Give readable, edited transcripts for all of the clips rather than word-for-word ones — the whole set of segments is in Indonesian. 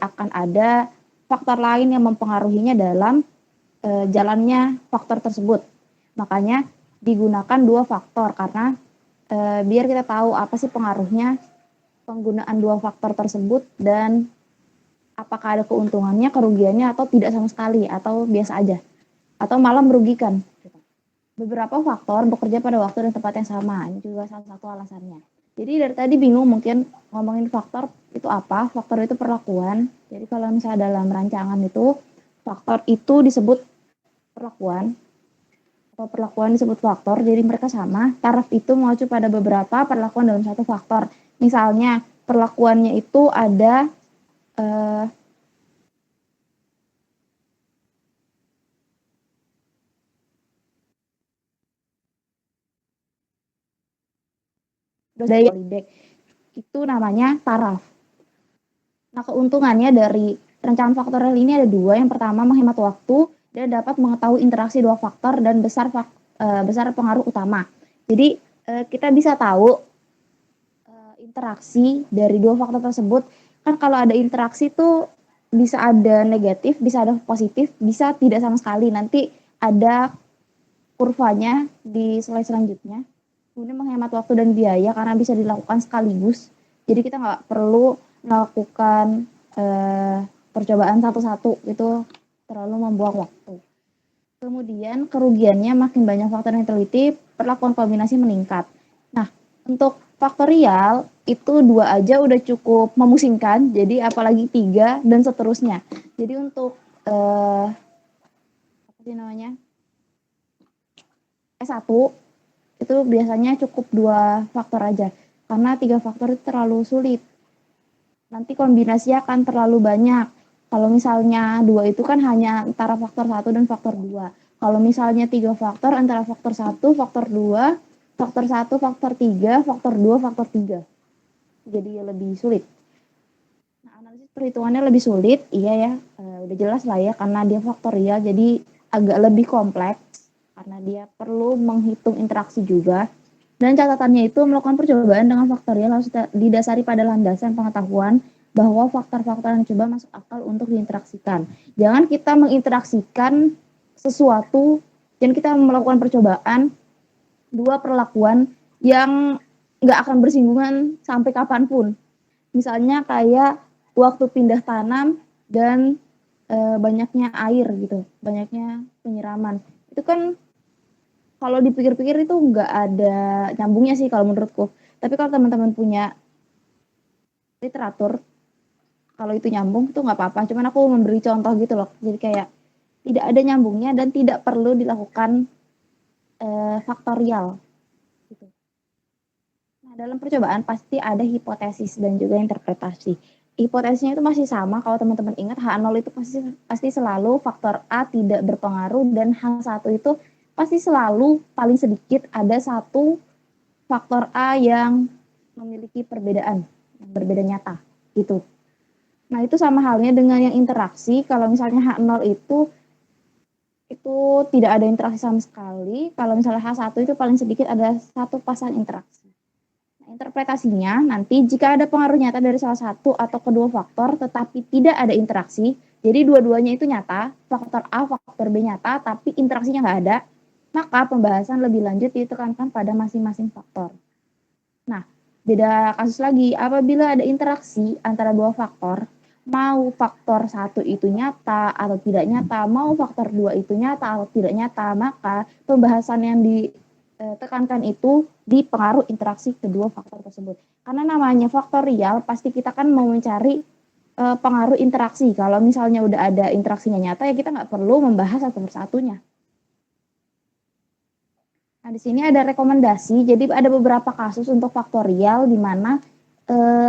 akan ada faktor lain yang mempengaruhinya dalam jalannya faktor tersebut. Makanya digunakan 2 faktor karena biar kita tahu apa sih pengaruhnya penggunaan 2 faktor tersebut dan apakah ada keuntungannya, kerugiannya, atau tidak sama sekali, atau biasa aja, atau malah merugikan. Beberapa faktor bekerja pada waktu dan tempat yang sama, ini juga salah satu alasannya. Jadi dari tadi bingung mungkin ngomongin faktor itu apa, faktor itu perlakuan. Jadi kalau misalnya dalam rancangan itu, faktor itu disebut perlakuan, atau perlakuan disebut faktor, jadi mereka sama. Taraf itu mengacu pada beberapa perlakuan dalam satu faktor. Misalnya perlakuannya itu ada daya itu namanya taraf. Nah, keuntungannya dari rancangan faktorial ini ada 2. Yang pertama menghemat waktu dan dapat mengetahui interaksi 2 faktor dan besar pengaruh utama. Jadi kita bisa tahu interaksi dari 2 faktor tersebut. Kan kalau ada interaksi tuh bisa ada negatif, bisa ada positif, bisa tidak sama sekali. Nanti ada kurvanya di slide selanjutnya. Kemudian menghemat waktu dan biaya karena bisa dilakukan sekaligus. Jadi kita nggak perlu melakukan percobaan satu-satu, itu terlalu membuang waktu. Kemudian kerugiannya makin banyak faktor yang teliti, perlakuan kombinasi meningkat. Nah, untuk faktorial itu 2 aja udah cukup memusingkan, jadi apalagi 3 dan seterusnya. Jadi untuk apa sih namanya? S1 itu biasanya cukup 2 faktor aja, karena 3 faktor itu terlalu sulit. Nanti kombinasi akan terlalu banyak. Kalau misalnya 2 itu kan hanya antara faktor 1 dan faktor 2. Kalau misalnya 3 faktor antara faktor 1, faktor 2, faktor 1, faktor 3, faktor 2, faktor 3. Jadi lebih sulit. Nah, analisis perhitungannya lebih sulit, iya ya, udah jelas lah ya, karena dia faktorial, jadi agak lebih kompleks. Karena dia perlu menghitung interaksi juga. Dan catatannya itu melakukan percobaan dengan faktorial harus didasari pada landasan pengetahuan bahwa faktor-faktor yang coba masuk akal untuk diinteraksikan. Jangan kita menginteraksikan sesuatu dan kita melakukan percobaan 2 perlakuan yang nggak akan bersinggungan sampai kapanpun. Misalnya kayak waktu pindah tanam dan banyaknya air gitu, banyaknya penyiraman. Itu kan kalau dipikir-pikir itu nggak ada nyambungnya sih kalau menurutku. Tapi kalau teman-teman punya literatur, kalau itu nyambung itu nggak apa-apa. Cuman aku memberi contoh gitu loh. Jadi kayak tidak ada nyambungnya dan tidak perlu dilakukan faktorial. Gitu. Nah, dalam percobaan pasti ada hipotesis dan juga interpretasi. Hipotesisnya itu masih sama kalau teman-teman ingat H0 itu pasti selalu faktor A tidak berpengaruh dan H1 itu pasti selalu paling sedikit ada satu faktor A yang memiliki perbedaan, yang berbeda nyata gitu. Nah, itu sama halnya dengan yang interaksi. Kalau misalnya H0 itu tidak ada interaksi sama sekali. Kalau misalnya H1 itu paling sedikit ada satu pasang interaksi. Interpretasinya nanti jika ada pengaruh nyata dari salah satu atau kedua faktor tetapi tidak ada interaksi, jadi dua-duanya itu nyata, faktor A, faktor B nyata, tapi interaksinya nggak ada, maka pembahasan lebih lanjut ditekankan pada masing-masing faktor. Nah, beda kasus lagi, apabila ada interaksi antara 2 faktor, mau faktor 1 itu nyata atau tidak nyata, mau faktor 2 itu nyata atau tidak nyata, maka pembahasan yang ditekankan itu di pengaruh interaksi kedua faktor tersebut. Karena namanya faktorial, pasti kita kan mau mencari pengaruh interaksi. Kalau misalnya udah ada interaksinya nyata, ya kita nggak perlu membahas satu persatunya. Nah, di sini ada rekomendasi. Jadi ada beberapa kasus untuk faktorial di mana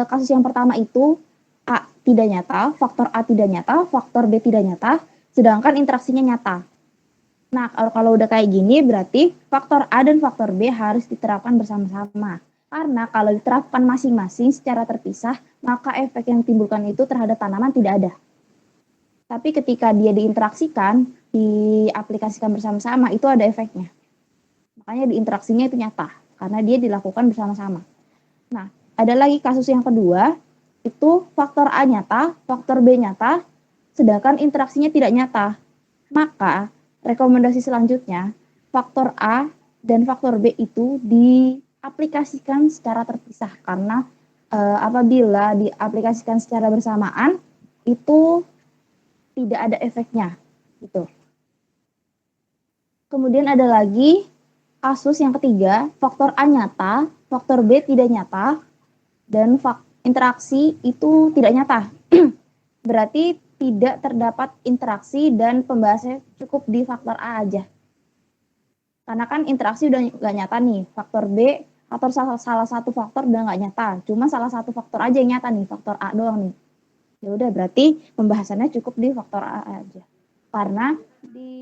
kasus yang pertama itu A tidak nyata, faktor A tidak nyata, faktor B tidak nyata, sedangkan interaksinya nyata. Nah, kalau udah kayak gini berarti faktor A dan faktor B harus diterapkan bersama-sama. Karena kalau diterapkan masing-masing secara terpisah, maka efek yang ditimbulkan itu terhadap tanaman tidak ada. Tapi ketika dia diinteraksikan, diaplikasikan bersama-sama, itu ada efeknya. Makanya diinteraksinya itu nyata, karena dia dilakukan bersama-sama. Nah, ada lagi kasus yang kedua, itu faktor A nyata, faktor B nyata, sedangkan interaksinya tidak nyata. Maka rekomendasi selanjutnya, faktor A dan faktor B itu diaplikasikan secara terpisah karena apabila diaplikasikan secara bersamaan itu tidak ada efeknya gitu. Kemudian ada lagi kasus yang ketiga, faktor A nyata, faktor B tidak nyata, dan interaksi itu tidak nyata. Berarti tidak terdapat interaksi dan pembahasannya cukup di faktor A aja. Karena kan interaksi udah nggak nyata nih, faktor B atau salah satu faktor udah nggak nyata, cuma salah satu faktor aja yang nyata nih, faktor A doang nih. Ya udah berarti pembahasannya cukup di faktor A aja. Karena di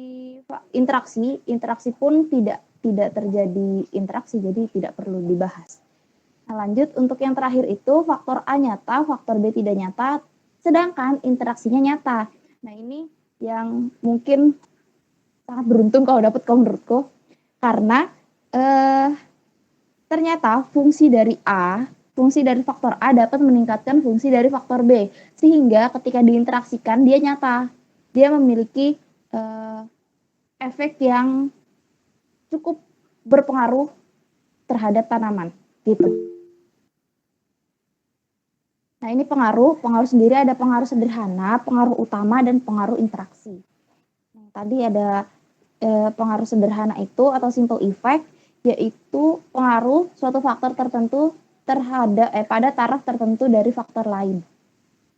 interaksi pun tidak terjadi interaksi, jadi tidak perlu dibahas. Nah, lanjut untuk yang terakhir itu faktor A nyata, faktor B tidak nyata, sedangkan interaksinya nyata. Nah, ini yang mungkin sangat beruntung kalau dapat kalau menurutku. Karena ternyata fungsi dari faktor A dapat meningkatkan fungsi dari faktor B. Sehingga ketika diinteraksikan dia nyata. Dia memiliki efek yang cukup berpengaruh terhadap tanaman gitu. Nah, ini pengaruh sendiri ada pengaruh sederhana, pengaruh utama, dan pengaruh interaksi. Nah, tadi ada pengaruh sederhana itu atau simple effect, yaitu pengaruh suatu faktor tertentu terhadap pada taraf tertentu dari faktor lain.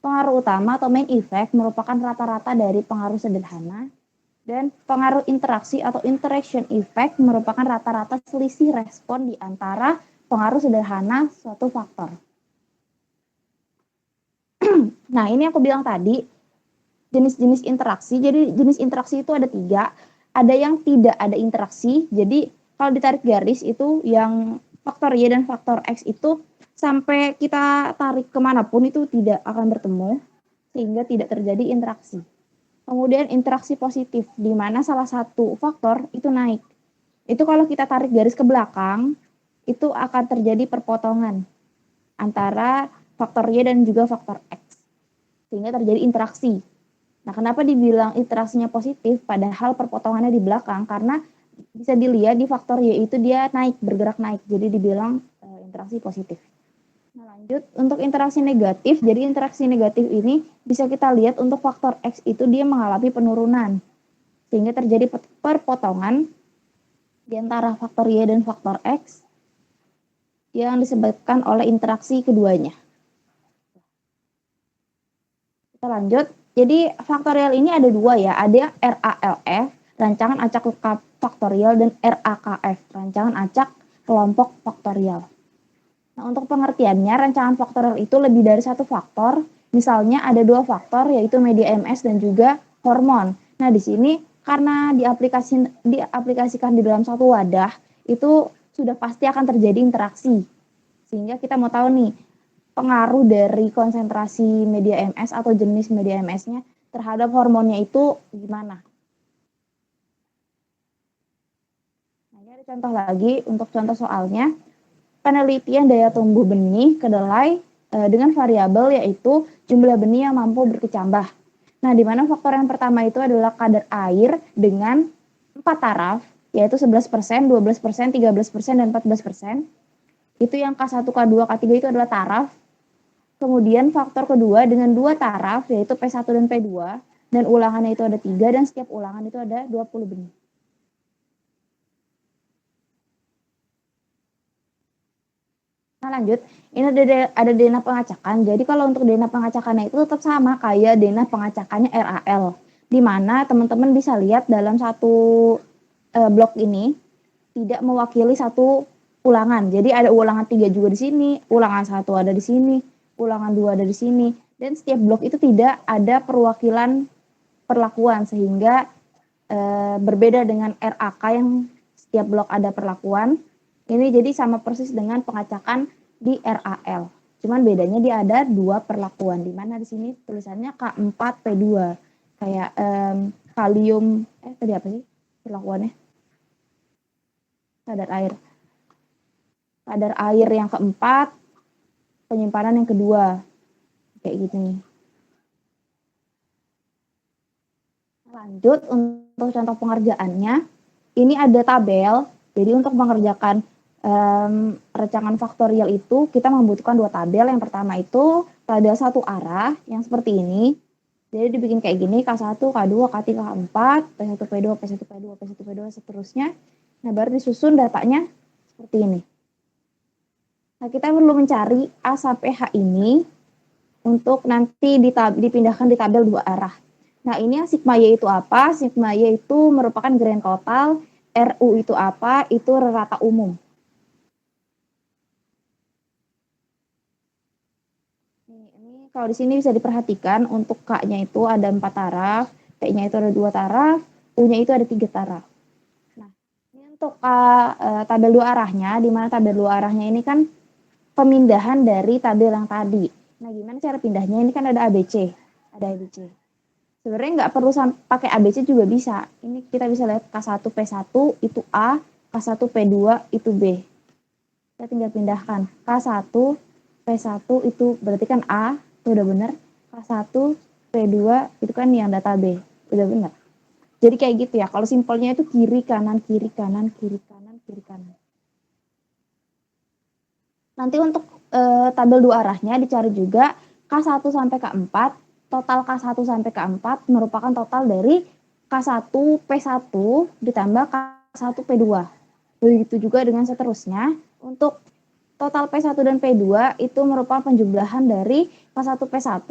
Pengaruh utama atau main effect merupakan rata-rata dari pengaruh sederhana, dan pengaruh interaksi atau interaction effect merupakan rata-rata selisih respon di antara pengaruh sederhana suatu faktor. Nah, ini aku bilang tadi, jenis-jenis interaksi. Jadi, jenis interaksi itu ada 3. Ada yang tidak ada interaksi. Jadi, kalau ditarik garis itu yang faktor Y dan faktor X itu sampai kita tarik kemanapun itu tidak akan bertemu, sehingga tidak terjadi interaksi. Kemudian interaksi positif, di mana salah satu faktor itu naik. Itu kalau kita tarik garis ke belakang, itu akan terjadi perpotongan antara faktor Y dan juga faktor X. Sehingga terjadi interaksi. Nah, kenapa dibilang interaksinya positif padahal perpotongannya di belakang? Karena bisa dilihat di faktor Y itu dia naik, bergerak naik. Jadi dibilang interaksi positif. Nah, lanjut untuk interaksi negatif. Jadi interaksi negatif ini bisa kita lihat untuk faktor X itu dia mengalami penurunan. Sehingga terjadi perpotongan di antara faktor Y dan faktor X yang disebabkan oleh interaksi keduanya. Kita lanjut. Jadi faktorial ini ada 2 ya. Ada RALF, rancangan acak lengkap faktorial, dan RAKF, rancangan acak kelompok faktorial. Nah, untuk pengertiannya, rancangan faktorial itu lebih dari satu faktor. Misalnya ada 2 faktor, yaitu media MS dan juga hormon. Nah, di sini karena diaplikasikan di dalam satu wadah, itu sudah pasti akan terjadi interaksi. Sehingga kita mau tahu nih, pengaruh dari konsentrasi media MS atau jenis media MS-nya terhadap hormonnya itu gimana. Nah, ini ada contoh lagi untuk contoh soalnya. Penelitian daya tumbuh benih kedelai dengan variabel yaitu jumlah benih yang mampu berkecambah. Nah, di mana faktor yang pertama itu adalah kadar air dengan 4 taraf, yaitu 11%, 12%, 13%, dan 14%. Itu yang K1, K2, K3 itu adalah taraf. Kemudian faktor kedua dengan 2 taraf, yaitu P1 dan P2, dan ulangannya itu ada 3, dan setiap ulangan itu ada 20 benih. Nah, lanjut, ini ada DNA pengacakan. Jadi kalau untuk DNA pengacakannya itu tetap sama kayak DNA pengacakannya RAL, di mana teman-teman bisa lihat dalam satu blok ini tidak mewakili satu ulangan. Jadi ada ulangan 3 juga di sini, ulangan 1 ada di sini, ulangan 2 ada di sini, dan setiap blok itu tidak ada perwakilan perlakuan, sehingga berbeda dengan RAK yang setiap blok ada perlakuan. Ini jadi sama persis dengan pengacakan di RAL. Cuman bedanya dia ada 2 perlakuan, di mana di sini tulisannya K4P2. Kayak kalium tadi apa sih perlakuannya? Kadar air. Kadar air yang keempat, penyimpanan yang kedua. kayak gini. Lanjut untuk contoh pengerjaannya, ini ada tabel. Jadi untuk mengerjakan recangan faktorial itu kita membutuhkan dua tabel. Yang pertama itu tabel satu arah yang seperti ini. Jadi dibikin kayak gini, K1, K2, K3, K4, P1, P2, P1, P2, P1, P2, seterusnya. Nah, baru disusun datanya seperti ini. Nah, kita perlu mencari A sampai H ini untuk nanti dipindahkan di tabel dua arah. Nah, ini yang sigma Y itu apa? Sigma Y itu merupakan grand total, RU itu apa? Itu rata umum. Ini kalau di sini bisa diperhatikan untuk K-nya itu ada 4 taraf, T-nya itu ada 2 taraf, U-nya itu ada 3 taraf. Nah, ini untuk tabel dua arahnya, di mana tabel dua arahnya ini kan pemindahan dari tabel yang tadi. Nah, gimana cara pindahnya? Ini kan ada ABC. Ada ABC. Sebenarnya nggak perlu pakai ABC juga bisa. Ini kita bisa lihat K1 P1 itu A, K1 P2 itu B. Kita tinggal pindahkan. K1 P1 itu berarti kan A, itu udah benar. K1 P2 itu kan yang data B, udah benar. Jadi kayak gitu ya. Kalau simpelnya itu kiri kanan kiri kanan kiri kanan kiri kanan. Nanti untuk tabel dua arahnya dicari juga K1 sampai K4. Total K1 sampai K4 merupakan total dari K1 P1 ditambah K1 P2. Begitu juga dengan seterusnya. Untuk total P1 dan P2 itu merupakan penjumlahan dari K1 P1,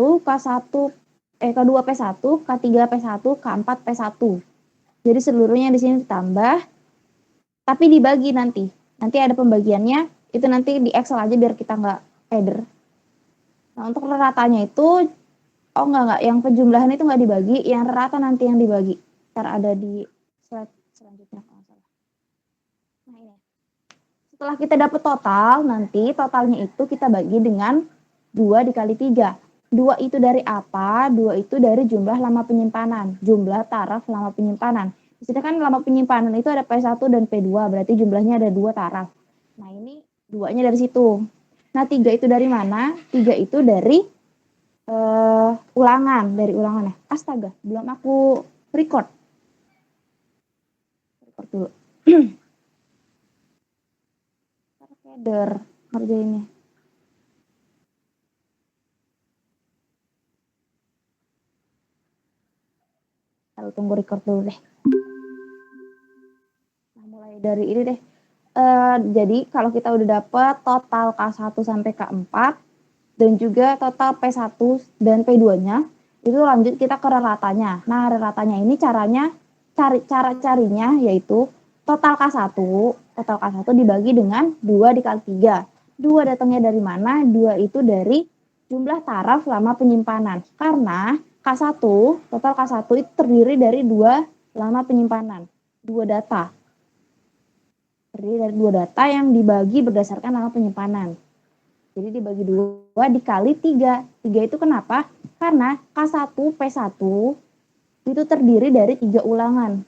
K2 P1, K3 P1, K4 P1. Jadi seluruhnya di sini ditambah, tapi dibagi nanti. Nanti ada pembagiannya, itu nanti di Excel aja biar kita nggak header. Nah, untuk ratanya itu, enggak, yang penjumlahan itu nggak dibagi, yang rata nanti yang dibagi. Ntar ada di slide selanjutnya kalau salah. Nah, ini. Setelah kita dapat total, nanti totalnya itu kita bagi dengan 2 dikali 3. 2 itu dari apa? 2 itu dari jumlah lama penyimpanan, jumlah taraf lama penyimpanan. Di sini kan lama penyimpanan itu ada P1 dan P2, berarti jumlahnya ada 2 taraf. Nah, ini 2-nya dari situ. Nah, 3 itu dari mana? 3 itu dari ulangan, dari ulangannya. Astaga, belum aku record. Record dulu. Header ngerjainnya. Lalu tunggu record dulu deh. Nah, mulai dari ini deh. Jadi kalau kita udah dapet total K1 sampai K4 dan juga total P1 dan P2-nya, itu lanjut kita ke reratanya. Nah, reratanya ini cara carinya yaitu total K1 dibagi dengan 2 dikali 3. 2 datangnya dari mana? 2 itu dari jumlah taraf lama penyimpanan. Karena total K1 itu terdiri dari 2 lama penyimpanan, 2 data. Terdiri dari 2 data yang dibagi berdasarkan lama penyimpanan. Jadi dibagi 2 dikali 3. 3 itu kenapa? Karena K1 P1 itu terdiri dari 3 ulangan.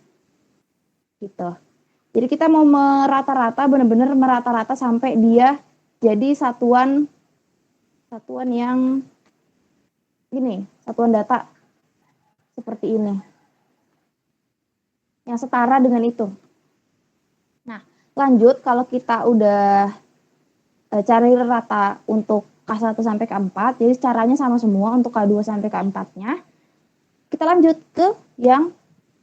Gitu. Jadi kita mau merata-rata, benar-benar merata-rata sampai dia jadi satuan yang ini, satuan data seperti ini. Yang setara dengan itu. Nah, lanjut kalau kita udah cari rata untuk K1 sampai K4, jadi caranya sama semua untuk K2 sampai K4-nya. Kita lanjut ke yang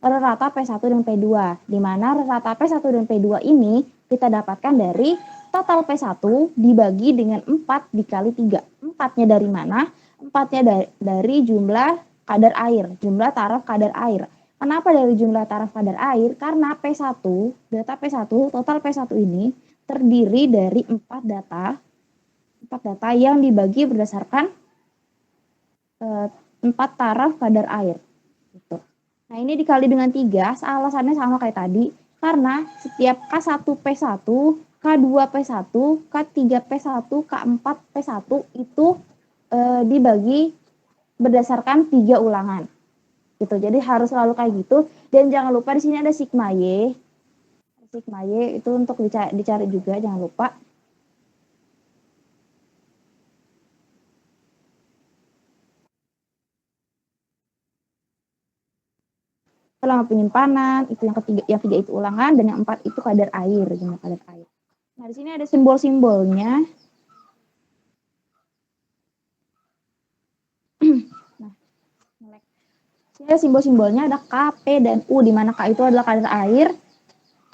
rata P1 dan P2, di mana rata P1 dan P2 ini kita dapatkan dari total P1 dibagi dengan 4 dikali 3. 4-nya dari mana? 4-nya dari jumlah kadar air, jumlah taraf kadar air. Kenapa dari jumlah taraf kadar air? Karena P1, data P1, total P1 ini terdiri dari 4 data yang dibagi berdasarkan 4 taraf kadar air. Gitu. Nah, ini dikali dengan 3, alasannya sama kayak tadi, karena setiap K1 P1, K2 P1, K3 P1, K4 P1 itu dibagi berdasarkan 3 ulangan. Gitu. Jadi harus selalu kayak gitu, dan jangan lupa di sini ada sigma Y. Sigma Y itu untuk dicari juga, jangan lupa. Lama penyimpanan, itu yang tiga itu ulangan, dan yang 4 itu kadar air, jumlah kadar air. Nah, di sini ada simbol-simbolnya. Nah, sini ada simbol-simbolnya, ada K, P, dan U, di mana K itu adalah kadar air,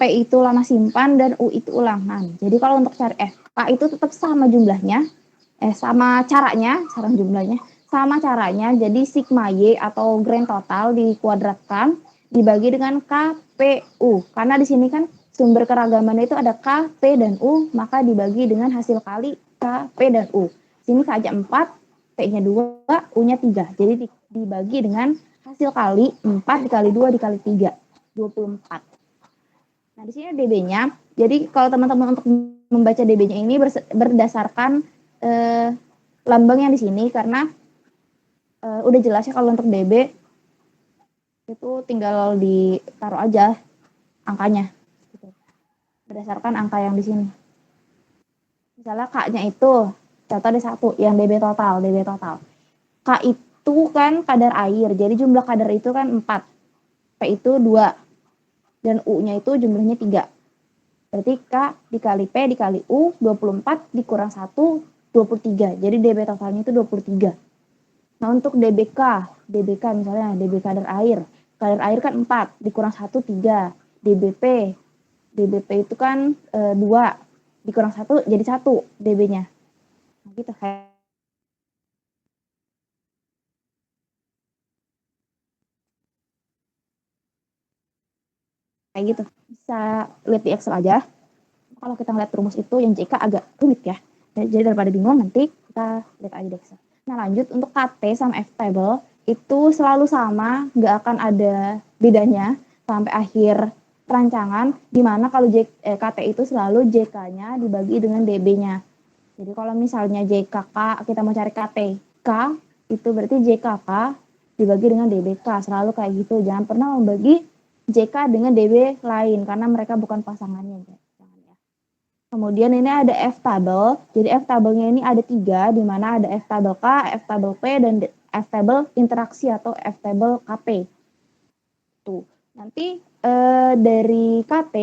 P itu lama simpan, dan U itu ulangan. Jadi kalau untuk cari F, K itu tetap sama jumlahnya, sama caranya, sama caranya, jadi sigma Y atau grand total dikuadratkan, dibagi dengan KPU. Karena di sini kan sumber keragaman itu ada K, P, dan U, maka dibagi dengan hasil kali K, P, dan U. Sini saja 4, P-nya 2, U-nya 3. Jadi dibagi dengan hasil kali 4 dikali 2 dikali 3, 24. Nah, di sini DB-nya. Jadi kalau teman-teman untuk membaca DB-nya ini berdasarkan lambang yang di sini, karena udah jelas ya kalau untuk DB itu tinggal ditaruh aja angkanya gitu. Berdasarkan angka yang di sini. Misalnya K-nya itu contoh ada 1 yang DB total. K itu kan kadar air. Jadi jumlah kadar itu kan 4. P itu 2 dan U-nya itu jumlahnya 3. Berarti K dikali P dikali U 24 dikurang 1 23. Jadi DB totalnya itu 23. Nah, untuk DBK misalnya DB kadar air. Kadar air kan 4 dikurang 1 3. DBP itu kan 2 dikurang 1 jadi 1 DB-nya. Nah, gitu kayak gitu. Bisa lihat di Excel aja. Kalau kita ngeliat rumus itu yang JK agak rumit ya. Jadi daripada bingung nanti kita lihat aja di Excel. Nah, lanjut untuk KT sama F table itu selalu sama, nggak akan ada bedanya sampai akhir rancangan, dimana kalau KT itu selalu JK-nya dibagi dengan DB-nya. Jadi kalau misalnya JKK kita mau cari KT K itu berarti JKK dibagi dengan DBK, selalu kayak gitu. Jangan pernah membagi JK dengan DB lain karena mereka bukan pasangannya. Kemudian ini ada F table. Jadi F tabelnya ini ada 3, di mana ada F table K, F table P, dan F table interaksi atau F table KP. Tuh. Nanti dari KT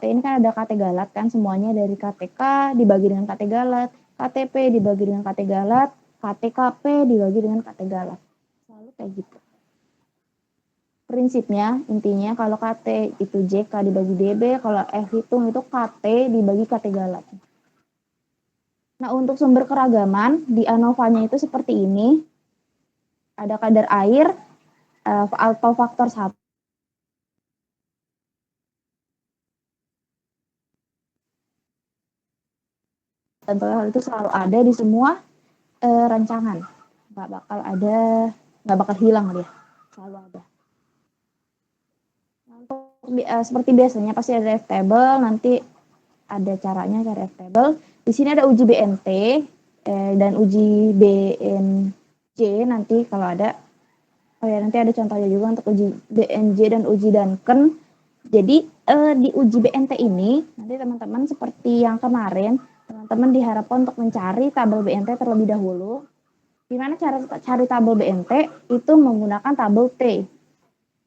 ini kan ada KT Galat kan, semuanya dari KTK dibagi dengan KT Galat, KTP dibagi dengan KT Galat, KTKP dibagi dengan KT Galat. Selalu kayak gitu. Prinsipnya intinya kalau KT itu JK dibagi DB, kalau F hitung itu KT dibagi KT Galat. Nah, untuk sumber keragaman di ANOVA-nya itu seperti ini. Ada kadar air atau faktor 1. Tentu hal itu selalu ada di semua rancangan. Nggak bakal hilang dia. Selalu ada. Untuk seperti biasanya pasti ada F table, nanti ada caranya cari F table. Di sini ada uji BNT dan uji BNJ nanti kalau ada. Oh ya, nanti ada contohnya juga untuk uji BNJ dan uji Duncan. Jadi di uji BNT ini nanti teman-teman seperti yang kemarin, teman-teman diharapkan untuk mencari tabel BNT terlebih dahulu. Gimana cara cari tabel BNT? Itu menggunakan tabel T.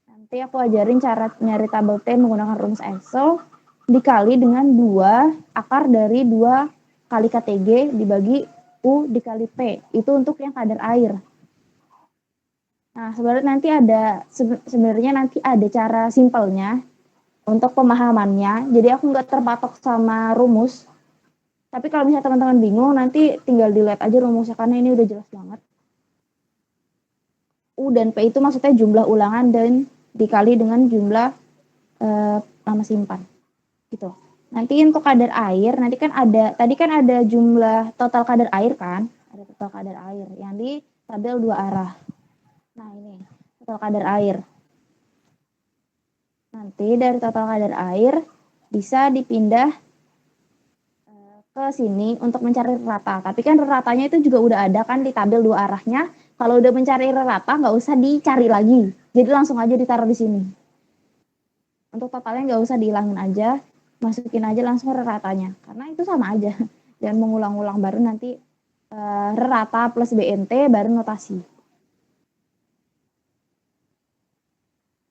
Nanti aku ajarin cara nyari tabel T menggunakan rumus Excel dikali dengan 2 akar dari 2 kali KTG dibagi U dikali P. Itu untuk yang kadar air. Nah, sebenarnya nanti ada cara simpelnya untuk pemahamannya. Jadi aku nggak terpatok sama rumus. Tapi kalau misalnya teman-teman bingung, nanti tinggal dilihat aja rumusnya karena ini udah jelas banget. U dan P itu maksudnya jumlah ulangan dan dikali dengan jumlah lama simpan. Gitu. Nanti untuk kadar air, tadi kan ada jumlah total kadar air kan? Ada total kadar air yang di tabel 2 arah. Nah, ini total kadar air. Nanti dari total kadar air bisa dipindah ke sini untuk mencari rata. Tapi kan ratanya itu juga udah ada kan di tabel 2 arahnya. Kalau udah mencari rata nggak usah dicari lagi. Jadi langsung aja ditaruh di sini. Untuk totalnya nggak usah dihilangin aja, masukin aja langsung ratanya. Karena itu sama aja. Dan mengulang-ulang baru nanti rata plus BNT baru notasi.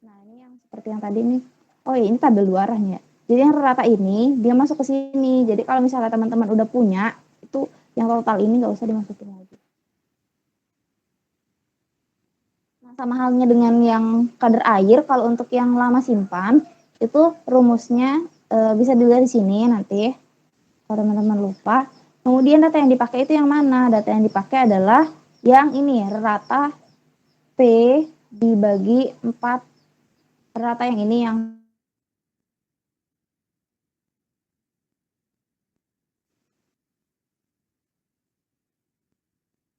Nah, ini yang seperti yang tadi nih. Oh ya, ini tabel 2 arahnya. Jadi yang rata ini dia masuk ke sini. Jadi kalau misalnya teman-teman udah punya, itu yang total ini nggak usah dimasukin lagi. Nah, sama halnya dengan yang kadar air, kalau untuk yang lama simpan, itu rumusnya bisa dilihat di sini nanti, kalau teman-teman lupa. Kemudian data yang dipakai itu yang mana? Data yang dipakai adalah yang ini, rata P dibagi 4, rata yang ini yang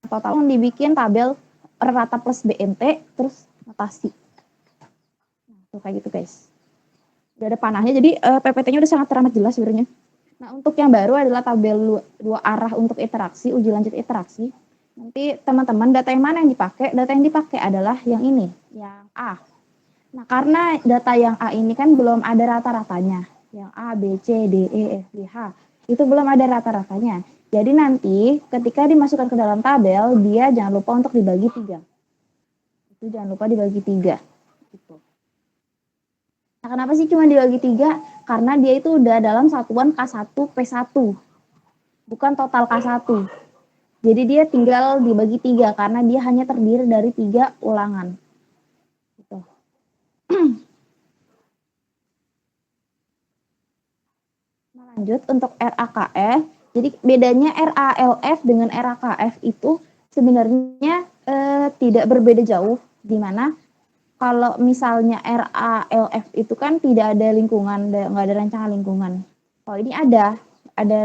total dibikin tabel rata plus BMT terus notasi. Nah, tuh kayak gitu guys. Udah ada panahnya, jadi PPT-nya udah sangat teramat jelas sebenarnya. Nah, untuk yang baru adalah tabel 2 arah untuk interaksi, uji lanjut interaksi. Nanti teman-teman data yang mana yang dipakai? Data yang dipakai adalah yang ini, yang A. Nah, karena data yang A ini kan belum ada rata-ratanya. Yang A, B, C, D, E, F, G, H. Itu belum ada rata-ratanya. Jadi nanti ketika dimasukkan ke dalam tabel, dia jangan lupa untuk dibagi 3. Itu jangan lupa dibagi 3. Gitu. Nah, kenapa sih cuma dibagi 3? Karena dia itu udah dalam satuan K1, P1. Bukan total K1. Jadi dia tinggal dibagi 3 karena dia hanya terdiri dari 3 ulangan. Gitu. Nah, lanjut untuk RAKF. Jadi bedanya RALF dengan RAKF itu sebenarnya tidak berbeda jauh, di mana kalau misalnya RALF itu kan tidak ada lingkungan, nggak ada rancangan lingkungan. Kalau ini ada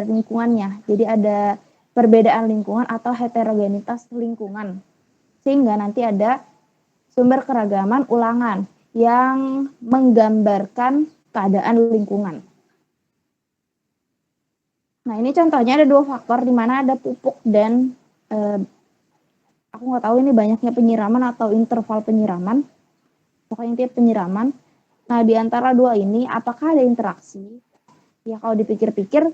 lingkungannya. Jadi ada perbedaan lingkungan atau heterogenitas lingkungan. Sehingga nanti ada sumber keragaman ulangan yang menggambarkan keadaan lingkungan. Nah, ini contohnya ada 2 faktor di mana ada pupuk dan aku nggak tahu ini banyaknya penyiraman atau interval penyiraman. Pokoknya intinya penyiraman. Nah, di antara 2 ini apakah ada interaksi? Ya kalau dipikir-pikir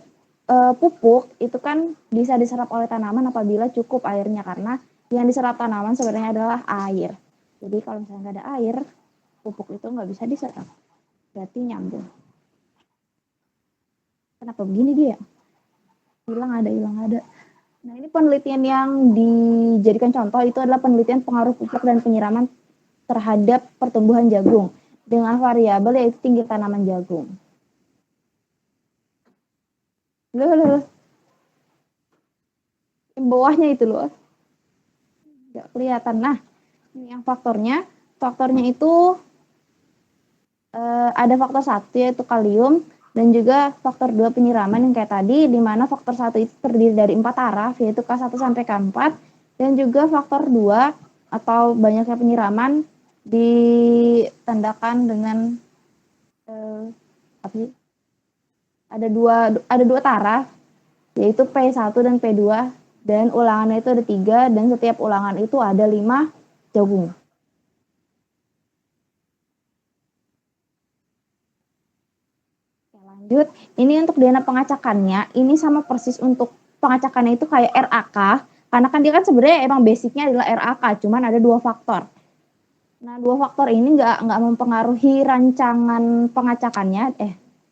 pupuk itu kan bisa diserap oleh tanaman apabila cukup airnya, karena yang diserap tanaman sebenarnya adalah air. Jadi kalau misalnya nggak ada air, pupuk itu nggak bisa diserap. Berarti nyambung. Kenapa begini dia? Hilang ada. Nah, ini penelitian yang dijadikan contoh itu adalah penelitian pengaruh pupuk dan penyiraman terhadap pertumbuhan jagung dengan variabel yaitu tinggi tanaman jagung. Loh. Yang bawahnya itu loh. Nggak kelihatan. Nah, ini yang faktornya. Faktornya itu ada faktor 1 yaitu kalium dan juga faktor 2 penyiraman yang kayak tadi, di mana faktor 1 itu terdiri dari 4 araf yaitu K1 sampai K4, dan juga faktor 2 atau banyaknya penyiraman ditandakan dengan ada dua taraf yaitu P1 dan P2, dan ulangannya itu ada 3 dan setiap ulangan itu ada 5 jagung. Lanjut, ini untuk dana pengacakannya, ini sama persis untuk pengacakannya itu kayak RAK, karena kan dia kan sebenarnya emang basicnya adalah RAK, cuman ada 2 faktor. Nah, 2 faktor ini nggak mempengaruhi rancangan pengacakannya,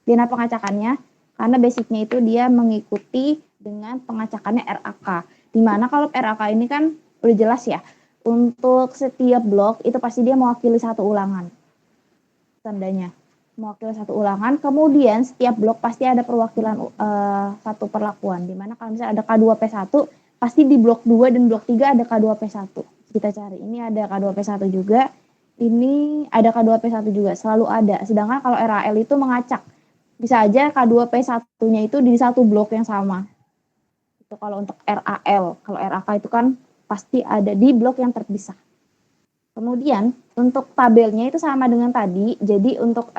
dana pengacakannya, karena basicnya itu dia mengikuti dengan pengacakannya RAK. Dimana kalau RAK ini kan udah jelas ya, untuk setiap blok itu pasti dia mewakili 1 ulangan. Tandanya mewakili 1 ulangan, kemudian setiap blok pasti ada perwakilan 1 perlakuan, dimana kalau misalnya ada K2P1 pasti di blok 2 dan blok 3 ada K2P1. Kita cari, ini ada K2P1 juga, ini ada K2P1 juga, selalu ada. Sedangkan kalau RAL itu mengacak, bisa aja K2P1-nya itu di 1 blok yang sama. Itu kalau untuk RAL. Kalau RAK itu kan pasti ada di blok yang terpisah. Kemudian untuk tabelnya itu sama dengan tadi. Jadi untuk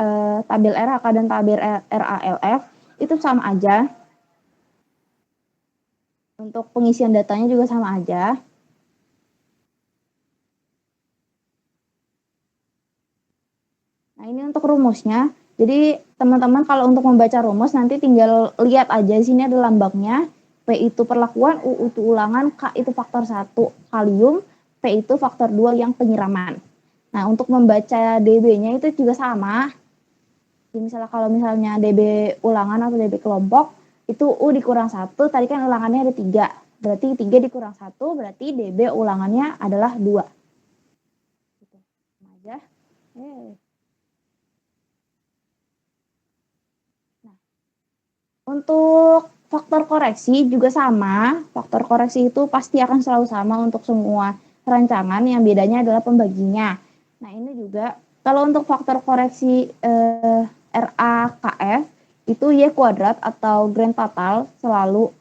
tabel RAK dan tabel RALF itu sama aja. Untuk pengisian datanya juga sama aja. Nah, ini untuk rumusnya. Jadi teman-teman kalau untuk membaca rumus nanti tinggal lihat aja di sini ada lambangnya. P itu perlakuan, U itu ulangan, K itu faktor 1 kalium, P itu faktor 2 yang penyiraman. Nah, untuk membaca DB-nya itu juga sama. Jadi misalnya kalau misalnya DB ulangan atau DB kelompok, itu U dikurang 1, tadi kan ulangannya ada 3. Berarti 3 dikurang 1, berarti DB ulangannya adalah 2. Gitu. Sama aja. Nah, untuk faktor koreksi juga sama. Faktor koreksi itu pasti akan selalu sama untuk semua rancangan, yang bedanya adalah pembaginya. Nah, ini juga kalau untuk faktor koreksi RAKF itu Y kuadrat atau grand total, selalu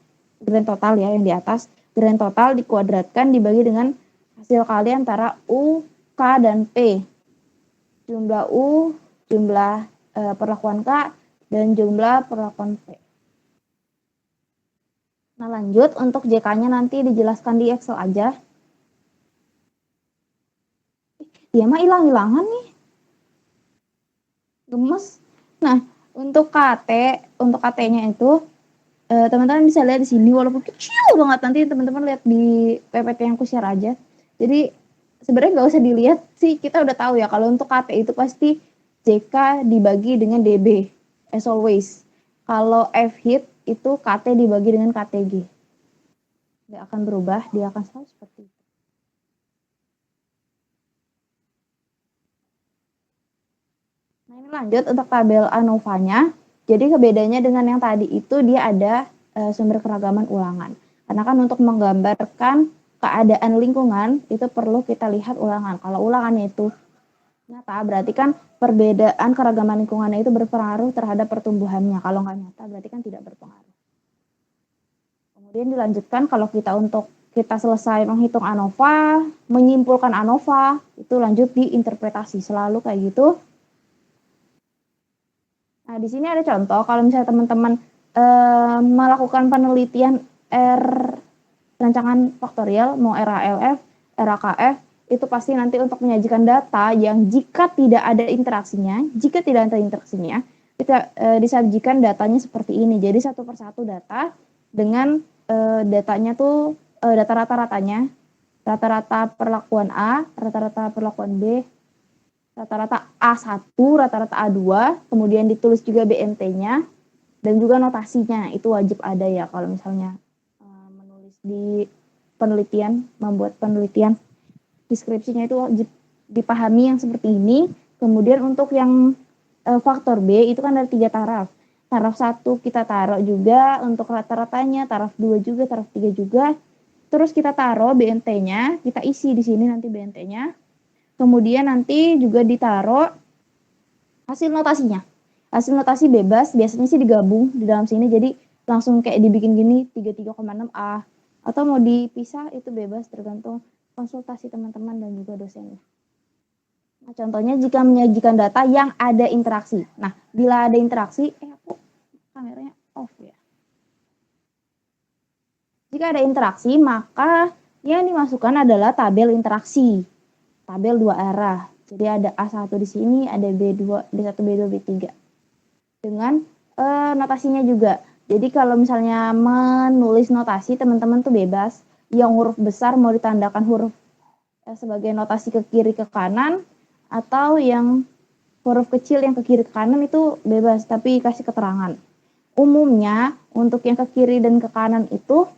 grand total ya yang di atas. Grand total dikuadratkan dibagi dengan hasil kali antara U, K, dan P. Jumlah U, jumlah perlakuan K, dan jumlah perlakuan P. Nah, lanjut untuk JK-nya nanti dijelaskan di Excel aja. Dia mah hilang-hilangan nih. Gemes. Nah, untuk KT-nya itu teman-teman bisa lihat di sini walaupun kecil banget, nanti teman-teman lihat di PPT yang aku share aja. Jadi sebenarnya nggak usah dilihat sih, kita udah tahu ya kalau untuk KT itu pasti JK dibagi dengan DB as always. Kalau F hit itu KT dibagi dengan KTG. Nggak akan berubah, dia akan selalu seperti itu. Nah, ini lanjut untuk tabel ANOVA-nya. Jadi bedanya dengan yang tadi itu dia ada sumber keragaman ulangan. Karena kan untuk menggambarkan keadaan lingkungan itu perlu kita lihat ulangan. Kalau ulangannya itu nyata, berarti kan perbedaan keragaman lingkungannya itu berpengaruh terhadap pertumbuhannya. Kalau nggak nyata, berarti kan tidak berpengaruh. Kemudian dilanjutkan kalau kita selesai menghitung ANOVA, menyimpulkan ANOVA, itu lanjut di interpretasi. Selalu kayak gitu. Nah, di sini ada contoh kalau misalnya teman-teman melakukan penelitian rancangan faktorial, mau RALF, RAKF, itu pasti nanti untuk menyajikan data yang jika tidak ada interaksinya, kita disajikan datanya seperti ini. Jadi satu persatu data dengan datanya tuh data rata-ratanya, rata-rata perlakuan A, rata-rata perlakuan B, rata-rata A1, rata-rata A2, kemudian ditulis juga BNT-nya, dan juga notasinya, itu wajib ada ya kalau misalnya menulis di penelitian, membuat penelitian. Deskripsinya itu wajib dipahami yang seperti ini. Kemudian untuk yang faktor B, itu kan ada 3 taraf. Taraf 1 kita taruh juga untuk rata-ratanya, taraf 2 juga, taraf 3 juga. Terus kita taruh BNT-nya, kita isi di sini nanti BNT-nya. Kemudian nanti juga ditaruh hasil notasinya. Hasil notasi bebas, biasanya sih digabung di dalam sini, jadi langsung kayak dibikin gini 33,6A. Atau mau dipisah itu bebas, tergantung konsultasi teman-teman dan juga dosennya. Nah, contohnya jika menyajikan data yang ada interaksi. Nah, bila ada interaksi, aku kameranya off ya. Jika ada interaksi, maka yang dimasukkan adalah tabel interaksi. Tabel 2 arah. Jadi ada A1 di sini, ada B2, B1, B2, B3. Dengan notasinya juga. Jadi kalau misalnya menulis notasi, teman-teman tuh bebas. Yang huruf besar mau ditandakan huruf sebagai notasi ke kiri ke kanan, atau yang huruf kecil yang ke kiri ke kanan itu bebas, tapi kasih keterangan. Umumnya untuk yang ke kiri dan ke kanan itu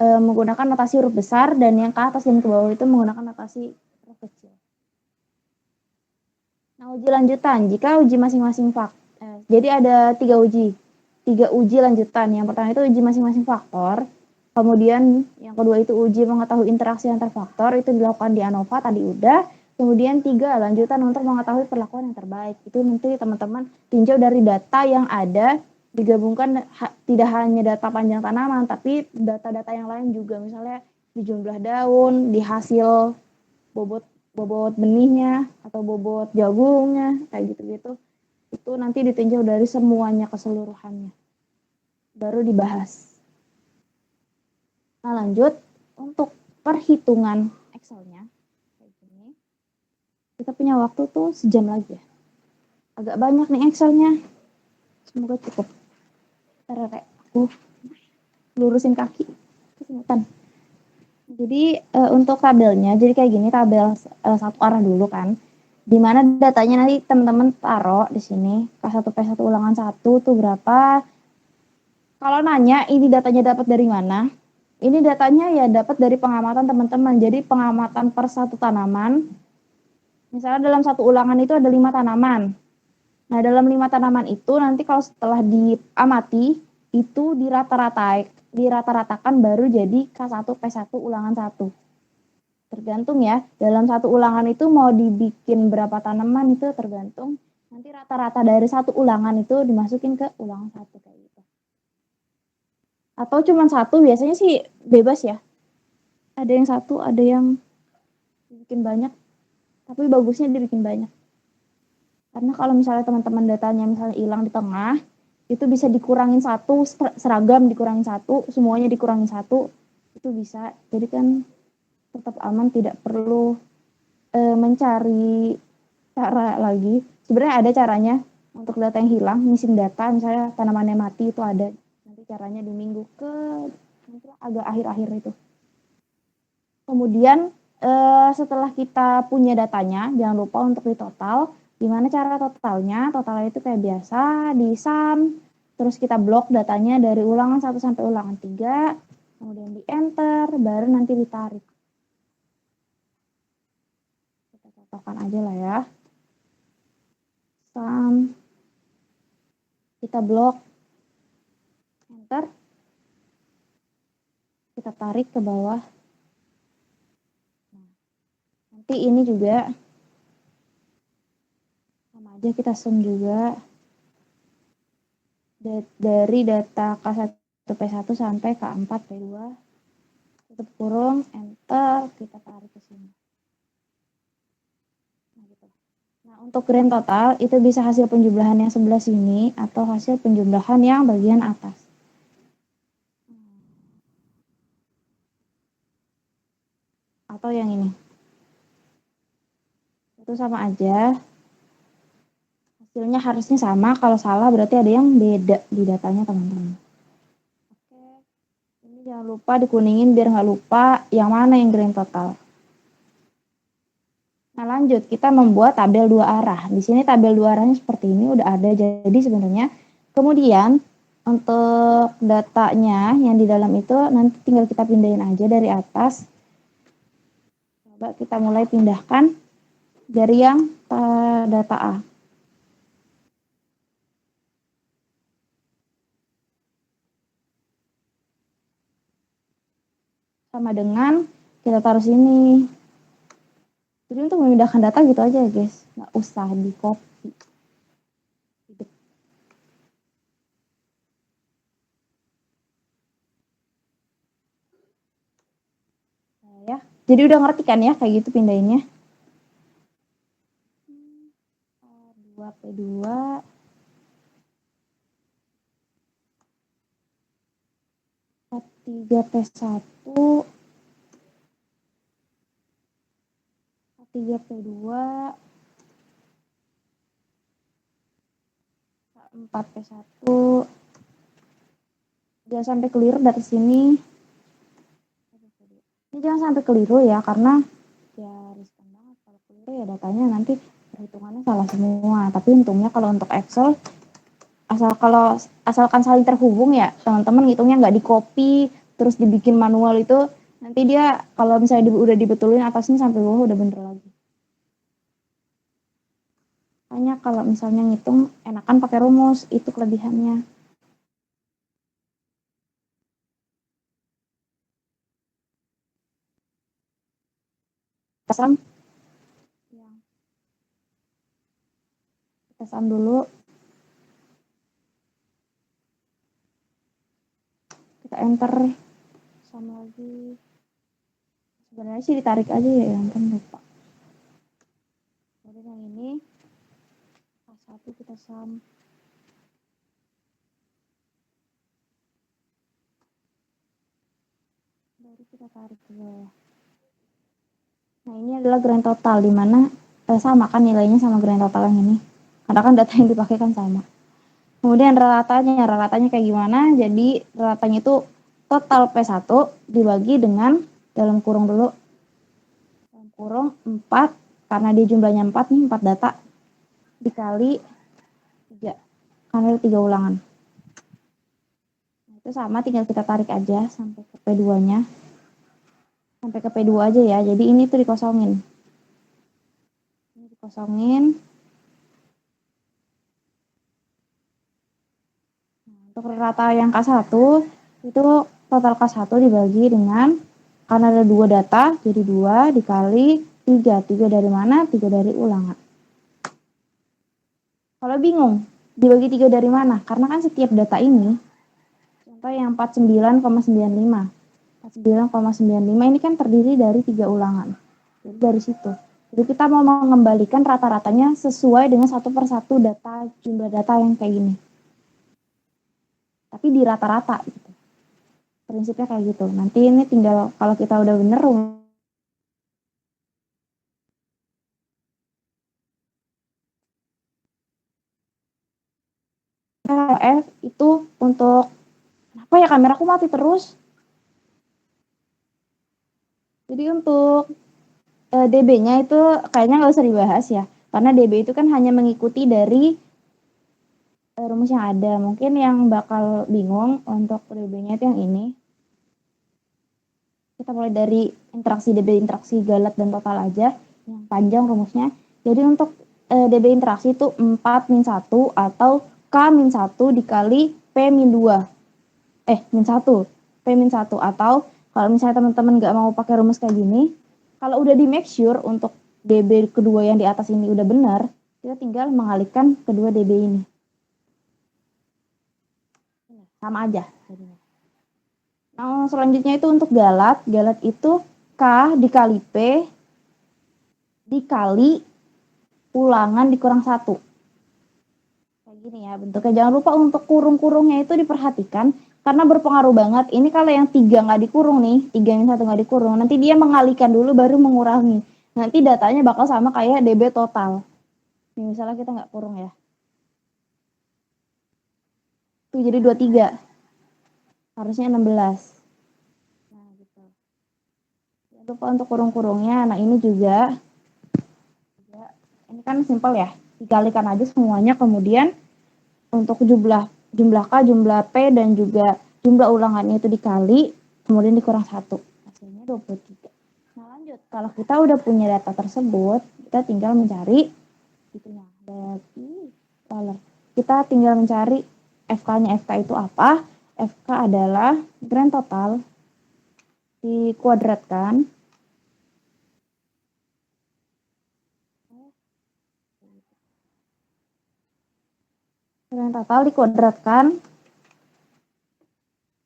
menggunakan notasi huruf besar, dan yang ke atas dan ke bawah itu menggunakan notasi huruf kecil. Nah, uji lanjutan, jika uji masing-masing jadi ada 3 uji lanjutan. Yang pertama itu uji masing-masing faktor, kemudian yang kedua itu uji mengetahui interaksi antar faktor, itu dilakukan di ANOVA tadi udah. Kemudian 3 lanjutan untuk mengetahui perlakuan yang terbaik, itu nanti teman-teman tinjau dari data yang ada, digabungkan tidak hanya data panjang tanaman, tapi data-data yang lain juga, misalnya di jumlah daun, di hasil bobot benihnya atau bobot jagungnya, kayak gitu-gitu. Itu nanti ditinjau dari semuanya keseluruhannya, baru dibahas. Nah, lanjut untuk perhitungan Excel-nya kayak gini. Kita punya waktu tuh sejam lagi ya. Agak banyak nih Excel-nya. Semoga cukup. Ntar aku lurusin kaki kesemutan. Jadi untuk tabelnya, jadi kayak gini, tabel satu arah dulu kan. Di mana datanya nanti teman-teman taruh di sini K1 P1 ulangan 1 tuh berapa. Kalau nanya ini datanya dapat dari mana? Ini datanya ya dapat dari pengamatan teman-teman. Jadi pengamatan per satu tanaman. Misalnya dalam satu ulangan itu ada 5 tanaman. Nah, dalam 5 tanaman itu nanti kalau setelah diamati itu dirata-ratakan baru jadi K1 P1 ulangan 1. Tergantung ya, dalam satu ulangan itu mau dibikin berapa tanaman itu tergantung. Nanti rata-rata dari satu ulangan itu dimasukin ke ulangan 1 kayak gitu. Atau cuma satu, biasanya sih bebas ya. Ada yang satu, ada yang dibikin banyak, tapi bagusnya dibikin banyak. Karena kalau misalnya teman-teman datanya misalnya hilang di tengah, itu bisa dikurangin satu, seragam dikurangin satu, semuanya dikurangin satu, itu bisa. Jadi kan tetap aman, tidak perlu mencari cara lagi. Sebenarnya ada caranya untuk data yang hilang, missing data, misalnya tanamannya mati itu ada. Nanti caranya di minggu ke agak akhir-akhir itu. Kemudian setelah kita punya datanya, jangan lupa untuk di total. Gimana cara totalnya? Totalnya itu kayak biasa, di sum, terus kita blok datanya dari ulangan 1 sampai ulangan 3, kemudian di enter, baru nanti ditarik. Kita cocokkan aja lah ya. Sum, kita blok, enter, kita tarik ke bawah. Nah, nanti ini juga sama aja, kita sum juga dari data K1 P1 sampai K4 P2, tutup kurung, enter, kita tarik ke sini. Nah, gitu. Nah, untuk grand total itu bisa hasil penjumlahan yang sebelah sini atau hasil penjumlahan yang bagian atas. Atau yang ini. Itu sama aja. Hasilnya harusnya sama, kalau salah berarti ada yang beda di datanya teman-teman. Oke, ini jangan lupa dikuningin biar nggak lupa yang mana yang grand total. Nah, lanjut kita membuat tabel 2 arah. Di sini tabel 2 arahnya seperti ini udah ada. Jadi sebenarnya kemudian untuk datanya yang di dalam itu nanti tinggal kita pindahin aja dari atas. Coba kita mulai pindahkan dari yang data A. Sama dengan kita taruh sini. Jadi untuk memindahkan data gitu aja guys, nggak usah di copy. Ya, jadi udah ngerti kan ya kayak gitu pindahinnya. P2 P3 P1 P3 P2 K4 P1. Jangan sampai keliru dari sini. Ini jangan sampai keliru ya, karena ya riskan banget kalau keliru ya datanya nanti perhitungannya salah semua. Tapi untungnya kalau untuk Excel asalkan saling terhubung ya teman-teman, ngitungnya nggak di copy terus dibikin manual, itu nanti dia kalau misalnya udah dibetulin atasnya sampai bawah udah bener lagi. Makanya kalau misalnya ngitung enakan pakai rumus, itu kelebihannya. Kita sum dulu, kita enter, sum lagi. Sebenarnya sih ditarik aja ya, yang kan lupa. Kemudian yang ini K1 kita sum. Baru kita tarik ke bawah. Nah, ini adalah grand total, di mana sama kan nilainya sama grand total yang ini. Karena kan data yang dipakai kan sama. Kemudian ralatanya kayak gimana? Jadi ralatanya itu total P1 dibagi dengan dalam kurung dulu. Dalam kurung 4 karena dia jumlahnya 4 nih, 4 data, dikali 3, karena ada 3 ulangan. Nah, itu sama, tinggal kita tarik aja sampai ke P2-nya. Sampai ke P2 aja ya, jadi ini tuh dikosongin. Ini dikosongin. Nah, untuk rata yang K1, itu total K1 dibagi dengan, karena ada 2 data, jadi 2 dikali 3. 3 dari mana? 3 dari ulangan. Kalau bingung, dibagi 3 dari mana? Karena kan setiap data ini, contoh yang 49,95. 49,95 ini kan terdiri dari 3 ulangan. Jadi dari situ. Jadi kita mau mengembalikan rata-ratanya sesuai dengan satu persatu data, jumlah data yang kayak gini. Tapi di rata-rata gitu. Prinsipnya kayak gitu. Nanti ini tinggal kalau kita udah bener F itu untuk apa ya, kameraku mati terus. Jadi untuk DB-nya itu kayaknya nggak usah dibahas ya. Karena DB itu kan hanya mengikuti dari rumus yang ada. Mungkin yang bakal bingung untuk DB-nya itu yang ini. Kita mulai dari interaksi DB interaksi galat dan total aja, yang panjang rumusnya. Jadi untuk DB interaksi itu 4 min 1 atau K min 1 dikali P min 2. Min 1. P min 1 atau kalau misalnya teman-teman nggak mau pakai rumus kayak gini, kalau udah di make sure untuk DB kedua yang di atas ini udah benar, kita tinggal mengalihkan kedua DB ini. Sama aja. Nah, selanjutnya itu untuk galat. Galat itu K dikali P dikali ulangan dikurang 1. Kayak gini ya bentuknya. Jangan lupa untuk kurung-kurungnya itu diperhatikan. Karena berpengaruh banget. Ini kalau yang 3 nggak dikurung nih. 3 min 1 nggak dikurung. Nanti dia mengalihkan dulu baru mengurangi. Nanti datanya bakal sama kayak DB total. Nih, misalnya kita nggak kurung ya. Tuh jadi 23. Harusnya 16. Nah gitu. Jangan lupa untuk kurung-kurungnya. Nah ini juga. Ini kan simpel ya. Dikalikan aja semuanya. Kemudian untuk jumlah K, jumlah P, dan juga jumlah ulangannya itu dikali, kemudian dikurang 1. Hasilnya 23. Nah lanjut, kalau kita udah punya data tersebut, kita tinggal mencari itunya. Kita tinggal mencari FK-nya. FK itu apa? FK adalah grand total dikuadratkan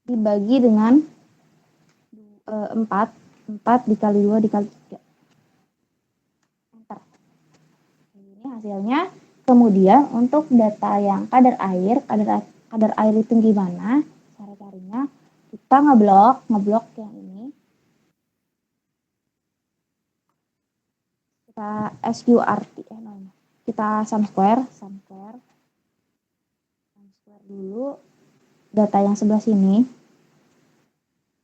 dibagi dengan 4 dikali 2 dikali 3. Enter. Ini hasilnya. Kemudian untuk data yang kadar air itu gimana cara carinya? Kita ngeblok yang ini. Kita SQRT kita sum square dulu data yang sebelah sini,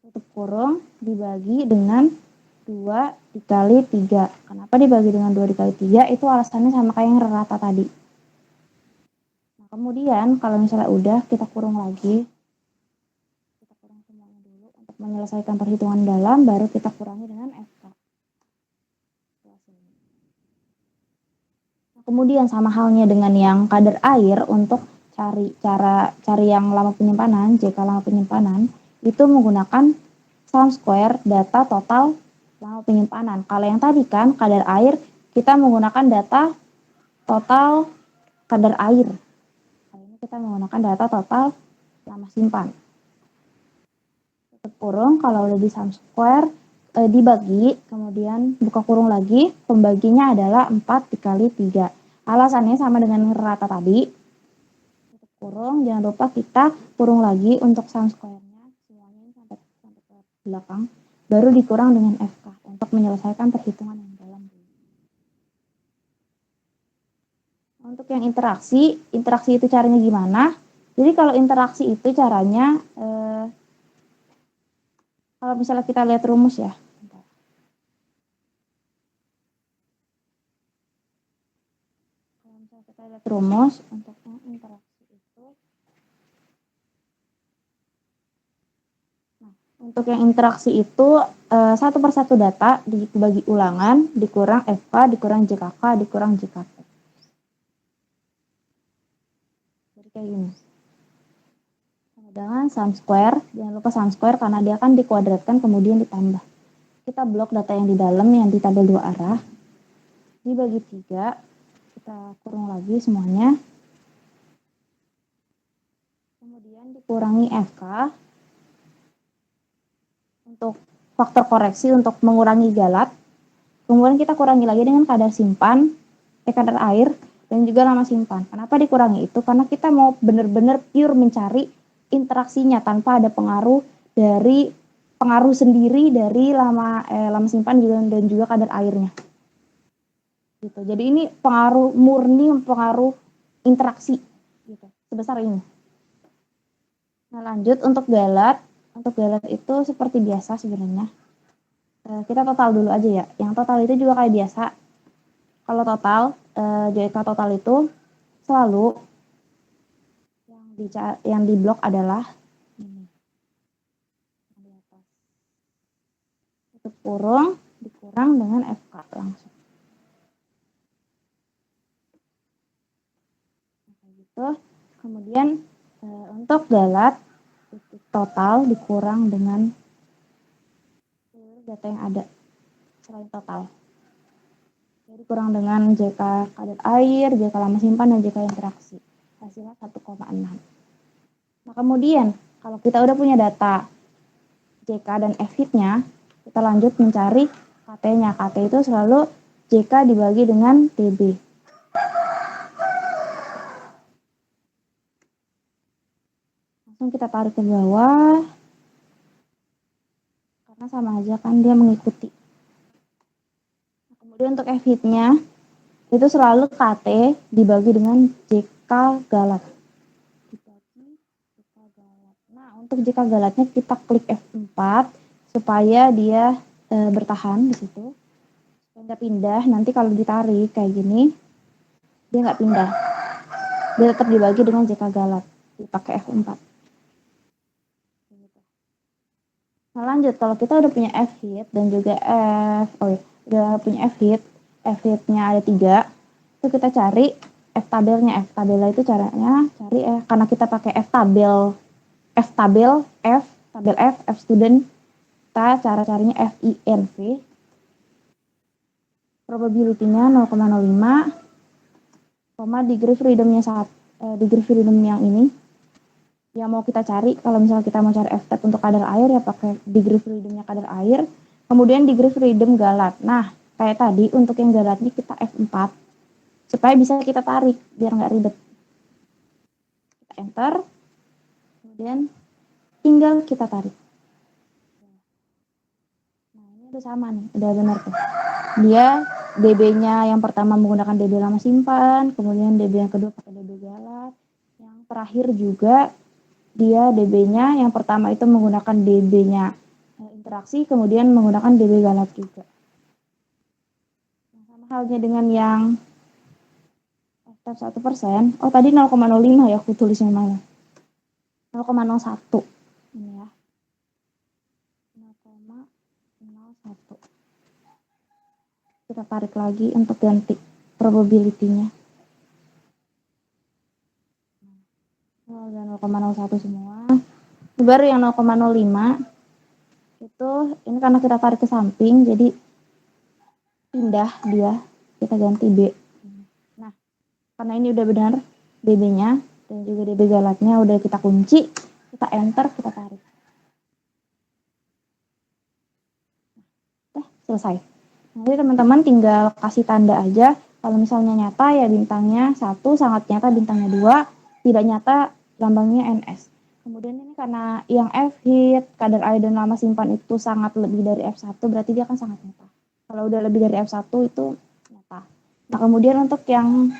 tutup kurung, dibagi dengan 2 dikali 3. Kenapa dibagi dengan 2 dikali 3? Itu alasannya sama kayak yang rata tadi. Nah, kemudian kalau misalnya udah, kita kurung lagi. Kita kurung semuanya dulu untuk menyelesaikan perhitungan dalam, baru kita kurangi dengan FK. Nah, kemudian sama halnya dengan yang kadar air, untuk cari yang lama penyimpanan, JK lama penyimpanan, itu menggunakan sum square data total lama penyimpanan. Kalau yang tadi kan kadar air, kita menggunakan data total kadar air. Kali ini kita menggunakan data total lama simpan. Tutup kurung, kalau udah di sum square dibagi, kemudian buka kurung lagi, pembaginya adalah 4 dikali 3. Alasannya sama dengan rata tadi. Tutup kurung, jangan lupa kita kurung lagi untuk sum square-nya semuanya sampai ke belakang, baru dikurang dengan FK untuk menyelesaikan perhitungan yang dalam. Untuk yang interaksi itu caranya gimana? Jadi kalau interaksi itu caranya kalau misalnya kita lihat rumus ya. Misalnya kita lihat rumus untuk yang interaksi itu. Nah, untuk yang interaksi itu satu persatu data dibagi ulangan dikurang FK dikurang JKK dikurang JKP. Jadi kayak gini. Dengan sum square, jangan lupa sum square karena dia akan dikuadratkan kemudian ditambah. Kita blok data yang di dalam yang di tabel dua arah, dibagi 3, kita kurung lagi semuanya. Kemudian dikurangi FK untuk faktor koreksi untuk mengurangi galat. Kemudian kita kurangi lagi dengan kadar simpan, kadar air, dan juga lama simpan. Kenapa dikurangi itu? Karena kita mau benar-benar pure mencari interaksinya tanpa ada pengaruh sendiri dari lama simpan dan juga kadar airnya. Gitu. Jadi ini pengaruh interaksi gitu. Sebesar ini. Nah, lanjut untuk galat. Untuk galat itu seperti biasa sebenarnya. Kita total dulu aja ya. Yang total itu juga kayak biasa. Kalau total, JK total itu selalu yang di blok adalah ini. Di atas. Tutup kurung dikurang dengan FK langsung. Gitu. Kemudian untuk galat total dikurang dengan data yang ada selain total. Jadi kurang dengan JK kadar air, JK lama simpan, dan JK interaksi. Hasilnya 1,6. Nah kemudian kalau kita udah punya data JK dan F-hit-nya, kita lanjut mencari KT-nya. KT itu selalu JK dibagi dengan TB. Langsung kita tarik ke bawah, karena sama aja kan dia mengikuti. Nah, kemudian untuk F-hit-nya, itu selalu KT dibagi dengan JK galat. Nah, untuk JK galatnya kita klik F4 supaya dia bertahan di situ. Nggak pindah, nanti kalau ditarik kayak gini, dia nggak pindah. Dia tetap dibagi dengan JK galat. Dipakai F4. Nah, lanjut, kalau kita udah punya F-hit dan juga udah punya F-hit-nya ada 3, itu kita cari F-tabelnya. F-tabel itu caranya cari karena kita pakai F-tabel, tabel F student, kita cara carinya FINV. Probability-nya 0,05, degree freedom yang ini yang mau kita cari. Kalau misalnya kita mau cari F-tab untuk kadar air ya pakai degree freedom-nya kadar air, kemudian degree freedom galat. Nah kayak tadi untuk yang galatnya kita F4 supaya bisa kita tarik biar nggak ribet. Kita enter, kemudian tinggal kita tarik. Nah ini udah sama nih, udah benar tuh. Dia DB-nya yang pertama menggunakan DB lama simpan, kemudian DB yang kedua pakai DB galat, yang terakhir juga dia DB-nya yang pertama itu menggunakan DB-nya interaksi, kemudian menggunakan DB galat juga. Nah, sama halnya dengan yang F-tab 1%. Oh tadi 0,05 ya aku tulisnya mana? 0,01 ini ya. 0,01. Kita tarik lagi untuk ganti probability-nya. 0,01 semua. Baru yang 0,05 itu ini karena kita tarik ke samping jadi pindah dia, kita ganti B. Nah karena ini udah benar DB-nya dan juga DB galatnya udah kita kunci, kita enter, kita tarik. Selesai. Nanti teman-teman tinggal kasih tanda aja. Kalau misalnya nyata ya bintangnya 1, sangat nyata bintangnya 2, tidak nyata lambangnya NS. Kemudian ini karena yang F-hit, kadar air dan lama simpan itu sangat lebih dari F1, berarti dia akan sangat nyata. Kalau udah lebih dari F1 itu nyata. Nah kemudian untuk yang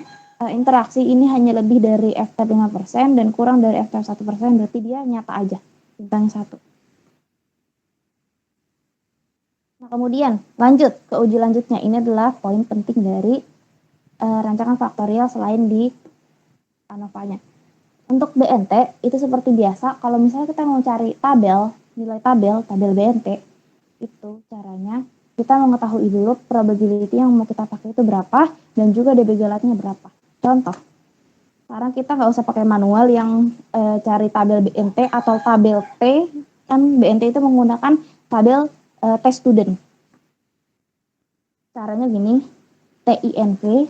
interaksi ini hanya lebih dari F-tab 5% dan kurang dari F-tab 1%, berarti dia nyata aja, bintangnya 1. Nah kemudian lanjut ke uji lanjutnya, ini adalah poin penting dari rancangan faktorial selain di ANOVA-nya. Untuk BNT itu seperti biasa, kalau misalnya kita mau cari nilai tabel BNT, itu caranya kita mengetahui dulu probability yang mau kita pakai itu berapa dan juga DB galatnya berapa. Contoh, sekarang kita nggak usah pakai manual yang cari tabel BNT atau tabel T, kan BNT itu menggunakan tabel test student. Caranya gini, TINV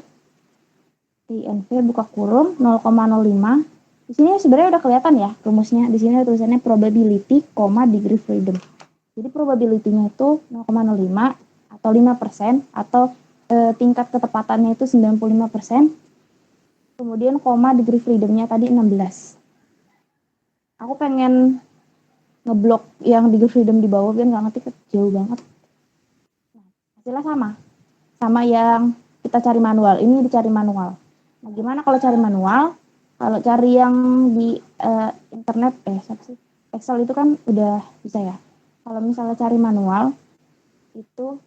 buka kurung 0,05. Di sini sebenarnya udah kelihatan ya rumusnya. Di sini tulisannya probability, degree freedom. Jadi probability-nya itu 0,05 atau 5% atau tingkat ketepatannya itu 95%. Kemudian degree freedom-nya tadi 16. Aku pengen ngeblok yang degree freedom di bawah biar nggak ngetik jauh banget. Nah, hasilnya sama yang kita cari manual. Ini dicari manual. Nah, gimana kalau cari manual? Kalau cari yang di internet, Excel itu kan udah bisa ya. Kalau misalnya cari manual, itu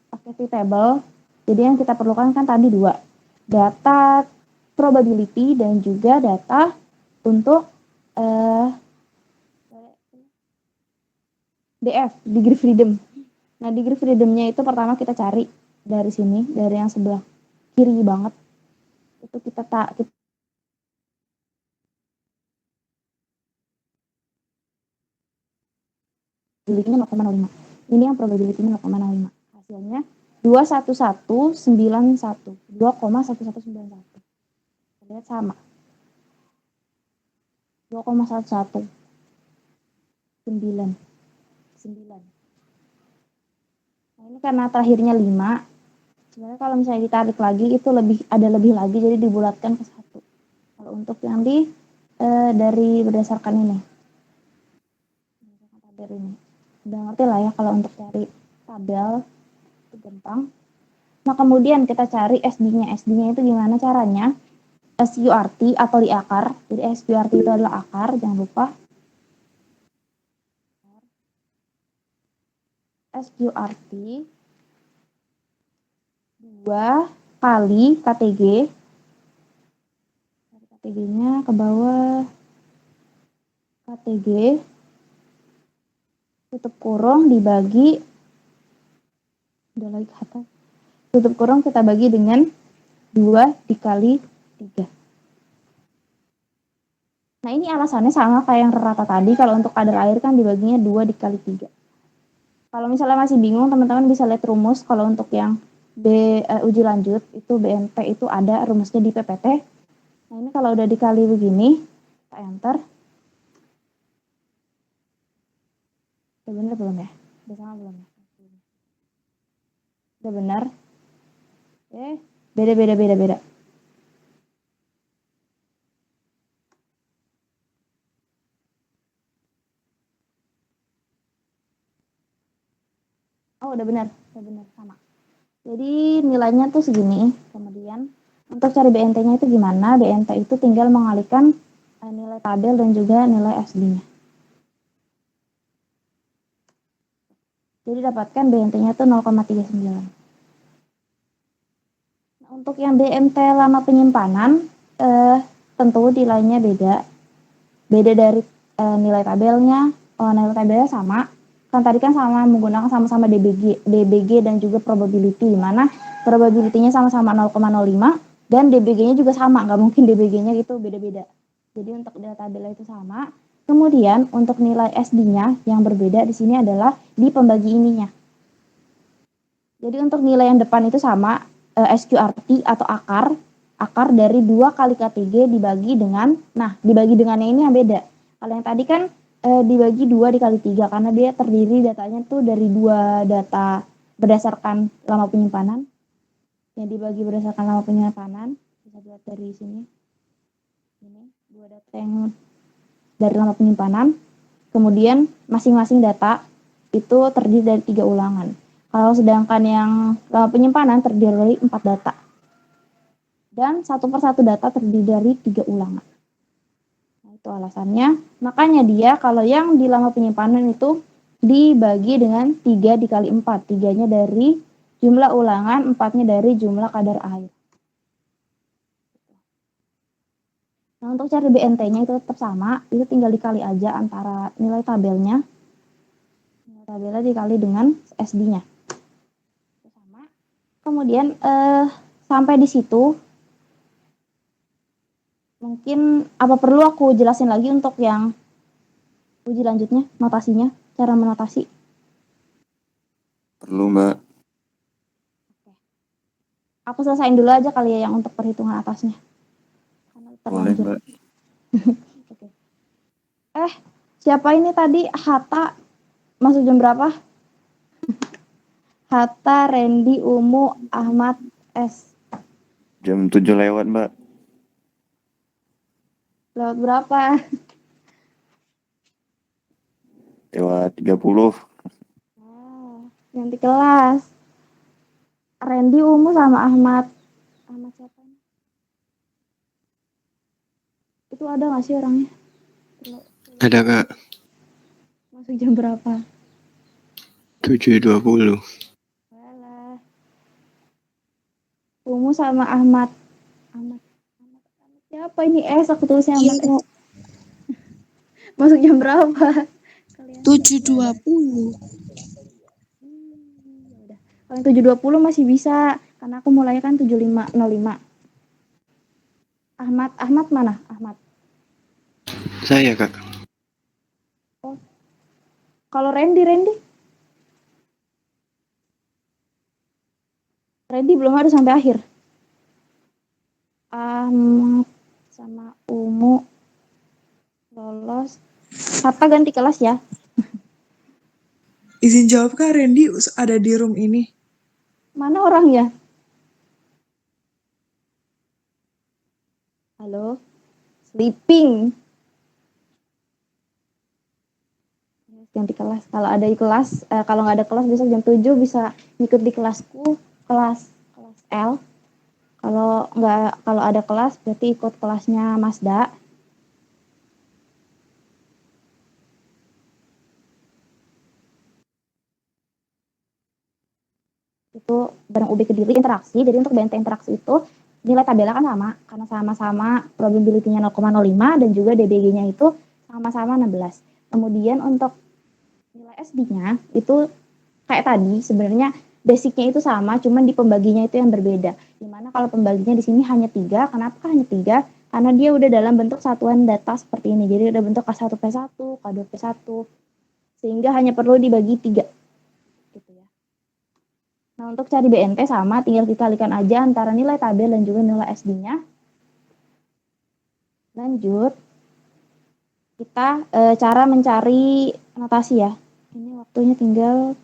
pakai table. Jadi yang kita perlukan kan tadi dua. Data probability dan juga data untuk DF, degree freedom. Nah, degree freedom-nya itu pertama kita cari dari sini, dari yang sebelah kiri banget. Itu kita probability-nya 0,05. Ini yang probability-nya 0,05. Hasilnya 21191. 2,1191. Lihat sama. 2,1119. Nah, ini karena terakhirnya 5. Sebenarnya kalau misalnya ditarik lagi itu ada lebih lagi, jadi dibulatkan ke 1. Kalau untuk yang dari berdasarkan ini. Tabel ini. Udah ngerti lah ya kalau untuk cari tabel itu gampang. Nah, kemudian kita cari SD-nya. SD-nya itu gimana caranya? SQRT atau di akar. Jadi SQRT itu adalah akar, jangan lupa. SQRT 2 kali KTG. KTG-nya ke bawah. KTG tutup kurung dibagi, udah lagi kata, tutup kurung kita bagi dengan 2 dikali 3. Nah, ini alasannya sama kayak yang rata tadi. Kalau untuk kadar air kan dibaginya 2 dikali 3. Kalau misalnya masih bingung, teman-teman bisa lihat rumus. Kalau untuk yang uji lanjut, itu BNT itu ada rumusnya di PPT. Nah, ini kalau udah dikali begini, kita enter. Udah bener belum ya? Udah sama belum ya? Udah benar? Beda. Oh, udah benar sama. Jadi nilainya tuh segini. Kemudian untuk cari BNT-nya itu gimana? BNT itu tinggal mengalihkan nilai tabel dan juga nilai SD-nya. Jadi dapatkan BNT-nya itu 0,39. Nah, untuk yang BMT lama penyimpanan tentu nilainya beda. Beda dari nilai tabelnya. Nilai tabelnya sama. Kan tadi kan menggunakan sama-sama DBG dan juga probability, di mana probability-nya sama-sama 0,05 dan DBG-nya juga sama, nggak mungkin DBG-nya itu beda-beda. Jadi untuk data tabelnya itu sama. Kemudian untuk nilai SD-nya yang berbeda di sini adalah di pembagi ininya. Jadi untuk nilai yang depan itu sama, SQRT atau akar dari 2 kali KTG dibagi dengan, dibagi dengannya ini yang beda. Kalau yang tadi kan dibagi 2 dikali 3 karena dia terdiri datanya tuh dari 2 data berdasarkan lama penyimpanan. Yang dibagi berdasarkan lama penyimpanan, bisa dilihat dari sini. Ini 2 data yang dari lama penyimpanan. Kemudian masing-masing data itu terdiri dari 3 ulangan. Kalau sedangkan yang lama penyimpanan terdiri dari 4 data. Dan satu persatu data terdiri dari 3 ulangan. Nah, itu alasannya. Makanya dia kalau yang di lama penyimpanan itu dibagi dengan 3 dikali 4. 3-nya dari jumlah ulangan, 4-nya dari jumlah kadar air. Nah, untuk cari BNT-nya itu tetap sama, itu tinggal dikali aja antara nilai tabelnya. Nilai tabelnya dikali dengan SD-nya. Sama. Kemudian sampai di situ mungkin apa perlu aku jelasin lagi untuk yang uji lanjutnya, notasinya, cara menotasi? Perlu, Mbak. Aku selesain dulu aja kali ya yang untuk perhitungan atasnya. Karena Boleh, terlanjur. Mbak. Oke. Siapa ini tadi? Hatta masuk jam berapa? Hatta, Randy, Umu, Ahmad, S. Jam 7 lewat, Mbak. Lewat berapa? Lewat 30. Ganti kelas. Randy, Umu, sama Ahmad. Ahmad siapa? Itu ada nggak sih orangnya? Ada, Kak. Masuk jam berapa? 7.20. Walah. Umu sama Ahmad. Ahmad siapa ini? Aku tulisnya Ahmad. Masuk jam berapa? 7.20. Udah. Kalau yang 7.20 masih bisa, karena aku mulai kan 75.05. Ahmad mana? Ahmad. Saya, Kak. Oh. Kalau Randy belum ada sampai akhir. Ahmad sama Umu lolos. Hatta ganti kelas ya. Izin jawab, Kak, Randy ada di room ini. Mana orangnya? Halo? Sleeping. Ganti kelas. Kalau ada di kelas, kalau nggak ada kelas besok jam 7 bisa ikut di kelasku, kelas L. Kalau ada kelas berarti ikut kelasnya Masda. Itu bareng UB Kediri interaksi. Jadi untuk BNT interaksi itu nilai tabelnya kan sama, karena sama-sama probability-nya 0,05 dan juga DBG-nya itu sama-sama 16. Kemudian untuk nilai SD-nya itu kayak tadi sebenarnya basicnya itu sama, cuman di pembaginya itu yang berbeda. Dimana kalau pembaginya di sini hanya 3, kenapa hanya 3? Karena dia udah dalam bentuk satuan data seperti ini. Jadi udah bentuk K1P1, K2P1, sehingga hanya perlu dibagi 3. Gitu ya. Nah, untuk cari BNT sama, tinggal dikalikan aja antara nilai tabel dan juga nilai SD-nya. Lanjut, kita cara mencari notasi ya. Ini waktunya tinggal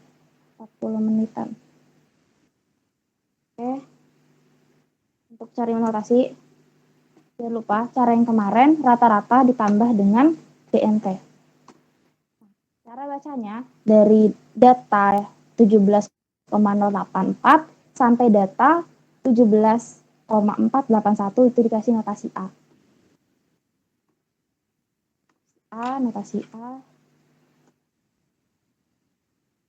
40 menitan. Oke. Untuk cari notasi, jangan lupa cara yang kemarin rata-rata ditambah dengan BNT. Cara bacanya dari data 17,084 sampai data 17,481 itu dikasih notasi A. Notasi A.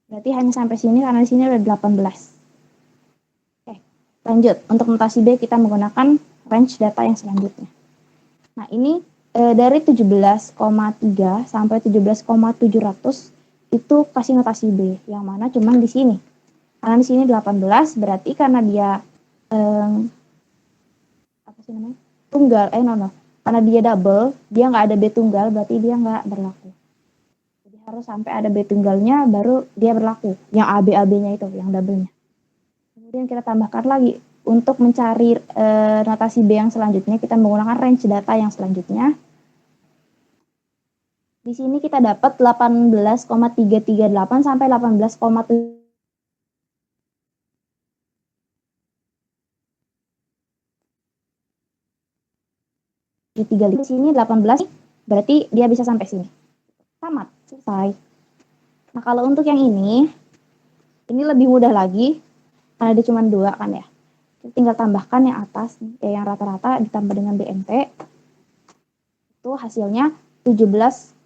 Berarti hanya sampai sini karena di sini ada 18. Oke, lanjut. Untuk notasi B kita menggunakan range data yang selanjutnya. Nah, ini dari 17,3 sampai 17,700 itu kasih notasi B, yang mana cuman di sini. Karena di sini 18, berarti karena dia apa sih namanya? Tunggal, karena dia double, dia nggak ada B tunggal, berarti dia nggak berlaku. Jadi harus sampai ada B tunggalnya baru dia berlaku. Yang AB-AB-nya itu, yang double-nya. Kemudian kita tambahkan lagi. Untuk mencari notasi B yang selanjutnya, kita menggunakan range data yang selanjutnya. Di sini kita dapat 18,338 sampai 18,7. Di sini 18, berarti dia bisa sampai sini. Tamat, selesai. Nah, kalau untuk yang ini lebih mudah lagi, karena dia cuma 2 kan ya. Tinggal tambahkan yang atas, yang rata-rata ditambah dengan BNT. Itu hasilnya 17,16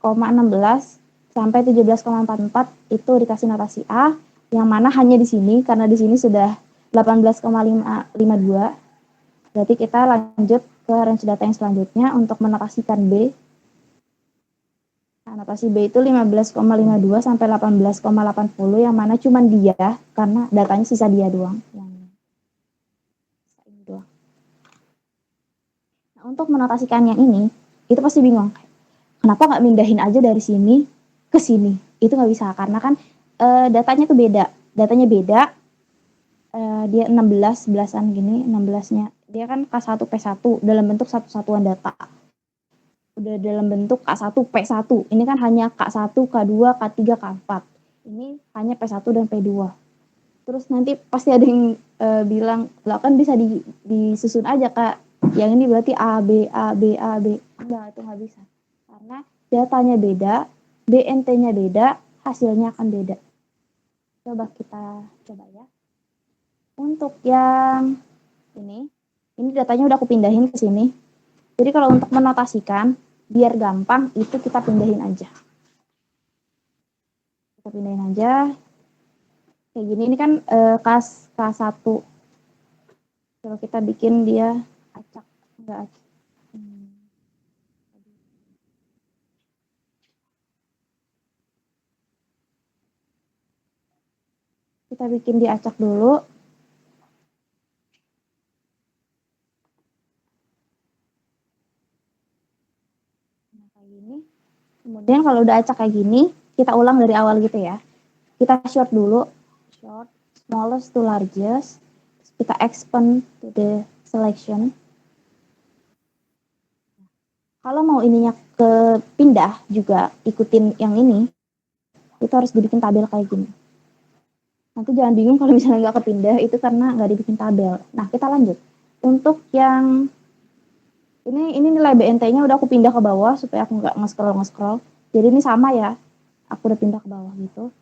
sampai 17,44 itu dikasih notasi A, yang mana hanya di sini, karena di sini sudah 18,552. Berarti kita lanjut ke range data yang selanjutnya untuk menotasikan B. Nah, notasi B itu 15,52 sampai 18,80 yang mana cuman dia karena datanya sisa dia doang. Yang ini doang. Nah, untuk menotasikan yang ini, itu pasti bingung. Kenapa nggak mindahin aja dari sini ke sini? Itu nggak bisa karena kan datanya tuh beda. Datanya beda. Dia 16 belasan gini, 16-nya. Dia kan K1 P1 dalam bentuk satu satuan data. Udah dalam bentuk K1 P1. Ini kan hanya K1, K2, K3, K4. Ini hanya P1 dan P2. Terus nanti pasti ada yang bilang, lah kan bisa disusun aja Kak. Yang ini berarti A, B, A, B, A, B. Enggak, itu nggak bisa. Karena datanya beda, BNT-nya beda, hasilnya akan beda. Coba kita coba ya. Untuk yang ini datanya udah aku pindahin ke sini. Jadi kalau untuk menotasikan, biar gampang, itu kita pindahin aja. Kita pindahin aja. Kayak gini, ini kan K1. Kalau kita bikin dia acak. Enggak acak. Kita bikin dia acak dulu. Nah, kayak gini. Kemudian kalau udah acak kayak gini, kita ulang dari awal gitu ya. Kita short dulu. Short, smallest to largest. Kita expand to the selection. Kalau mau ininya ke pindah juga ikutin yang ini, itu harus dibikin tabel kayak gini. Nanti jangan bingung kalau misalnya nggak kepindah, itu karena nggak dibikin tabel. Nah, kita lanjut. Untuk yang ini nilai BNT-nya udah aku pindah ke bawah supaya aku nggak nge-scroll. Jadi ini sama ya, aku udah pindah ke bawah gitu.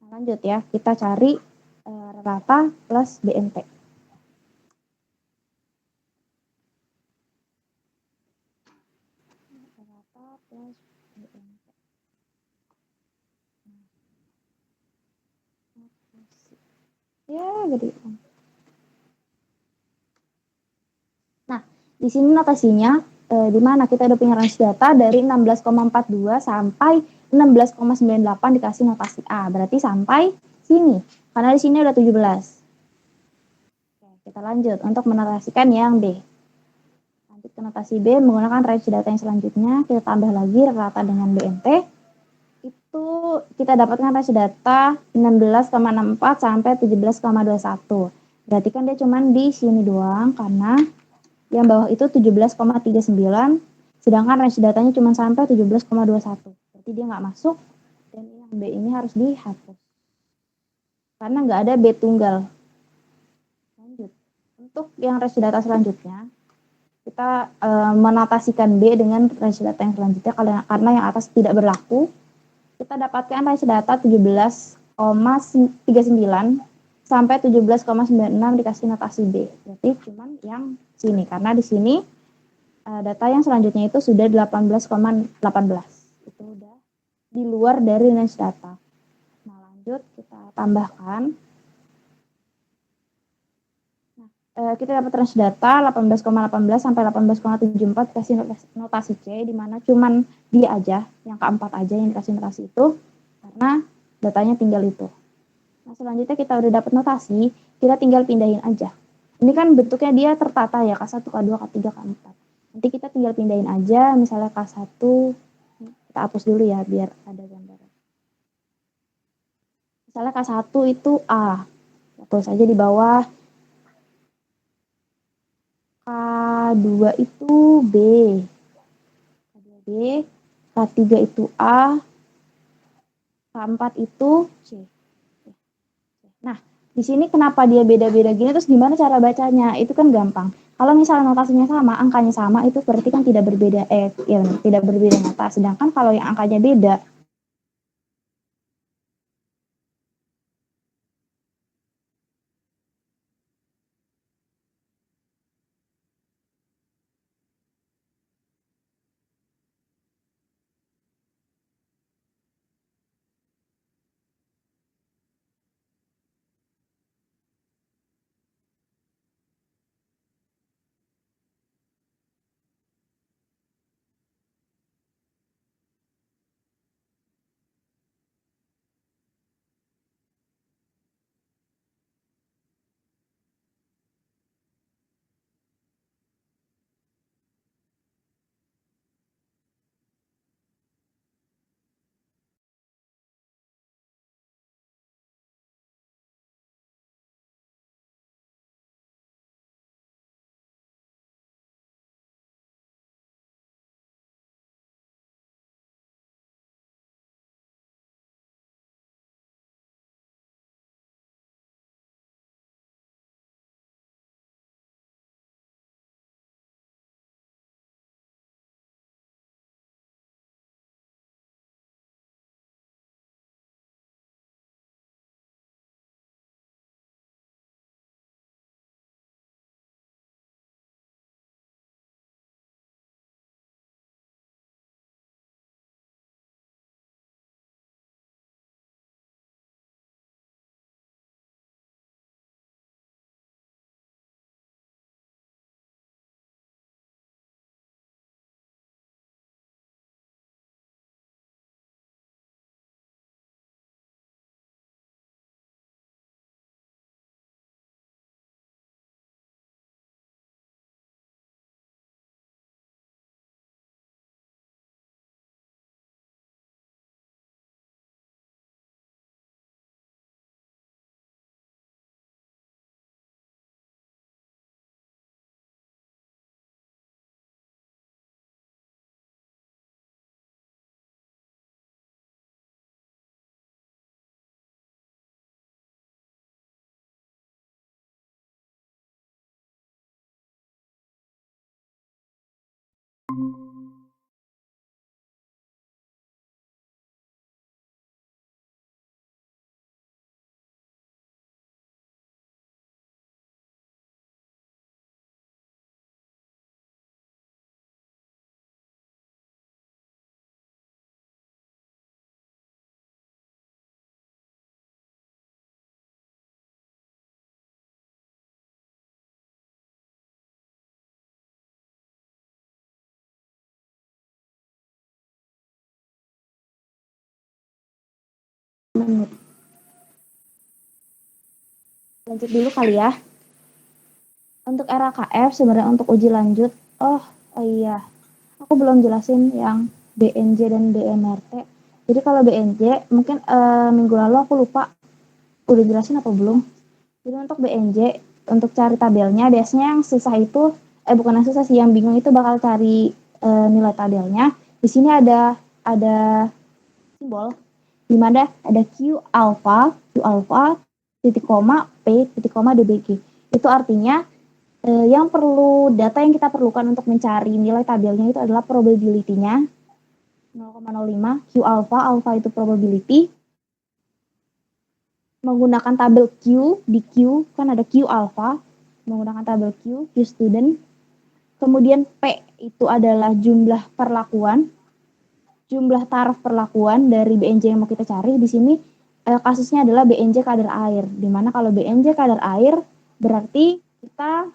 Nah, lanjut ya, kita cari rata plus BNT. Rata plus BNT. Ya, gede. Nah, di sini notasinya di mana kita udah punya range data dari 16,42 sampai 16,98 dikasih notasi A. Berarti sampai sini. Karena di sini udah 17. Oke, kita lanjut untuk menotasikan yang B. Lanjut ke notasi B menggunakan range data yang selanjutnya. Kita tambah lagi rata dengan BNT. Itu kita dapatkan range data 16,64 sampai 17,21. Berarti kan dia cuma di sini doang karena yang bawah itu 17,39, sedangkan range datanya cuma sampai 17,21. Berarti dia nggak masuk, dan yang B ini harus dihapus. Karena nggak ada B tunggal. Lanjut. Untuk yang range data selanjutnya, kita menotasikan B dengan range data yang selanjutnya, karena yang atas tidak berlaku. Kita dapatkan range data 17,39 sampai 17,96 dikasih notasi B. Berarti cuma yang sini karena di sini data yang selanjutnya itu sudah 18,18. Itu udah di luar dari range data. Nah, lanjut kita tambahkan. Nah, kita dapat range data 18,18 sampai 18,74 dikasih notasi C, di mana cuman dia aja, yang keempat aja yang dikasih notasi itu karena datanya tinggal itu. Nah, selanjutnya kita udah dapat notasi, kita tinggal pindahin aja. Ini kan bentuknya dia tertata ya, K1, K2, K3, K4. Nanti kita tinggal pindahin aja, misalnya K1, kita hapus dulu ya biar ada gambaran. Misalnya K1 itu A, terus aja di bawah. K2 itu B, K2 B, K3 itu A, K4 itu C. Nah, di sini kenapa dia beda-beda gini, terus gimana cara bacanya? Itu kan gampang. Kalau misalnya notasinya sama, angkanya sama, itu berarti kan tidak berbeda, ya, tidak berbeda nota. Sedangkan kalau yang angkanya beda, menit. Lanjut dulu kali ya. Untuk RAKF sebenarnya untuk uji lanjut, oh iya, aku belum jelasin yang BNJ dan BMRT. Jadi kalau BNJ mungkin minggu lalu aku lupa udah jelasin apa belum. Jadi untuk BNJ untuk cari tabelnya biasanya yang susah itu bukan yang susah sih, yang bingung itu bakal cari nilai tabelnya. Di sini ada simbol di mana ada Q alpha titik koma P titik koma DBG. Itu artinya yang data yang kita perlukan untuk mencari nilai tabelnya itu adalah probability-nya 0,05, Q alpha itu probability, menggunakan tabel Q, di Q kan ada Q alpha, menggunakan tabel Q student, kemudian P itu adalah jumlah perlakuan, jumlah taraf perlakuan dari BNJ yang mau kita cari. Di sini kasusnya adalah BNJ kadar air, dimana kalau BNJ kadar air berarti kita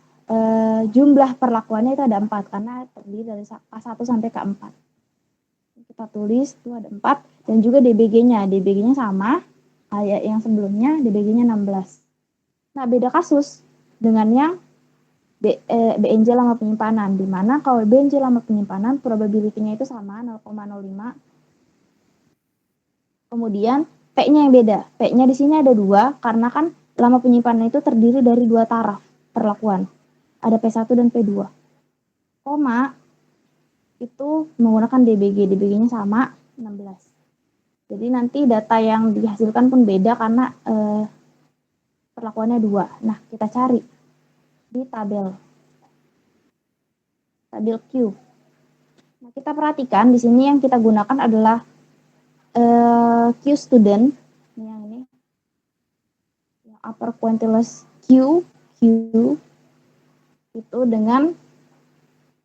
jumlah perlakuannya itu ada 4 karena terdiri dari K1 sampai K4. Kita tulis itu ada 4 dan juga DBG-nya. DBG-nya sama kayak yang sebelumnya, DBG-nya 16. Nah, beda kasus dengan yang BNJ lama penyimpanan, di mana kalau BNJ lama penyimpanan probability-nya itu sama 0,05. Kemudian P-nya yang beda. P-nya di sini ada 2 karena kan lama penyimpanan itu terdiri dari 2 taraf perlakuan. Ada P1 dan P2. Koma itu menggunakan DBG. DBG-nya sama 16. Jadi nanti data yang dihasilkan pun beda karena perlakuannya 2. Nah, kita cari di tabel Q. Nah, kita perhatikan di sini yang kita gunakan adalah Q student. Yang ini upper quantile Q itu dengan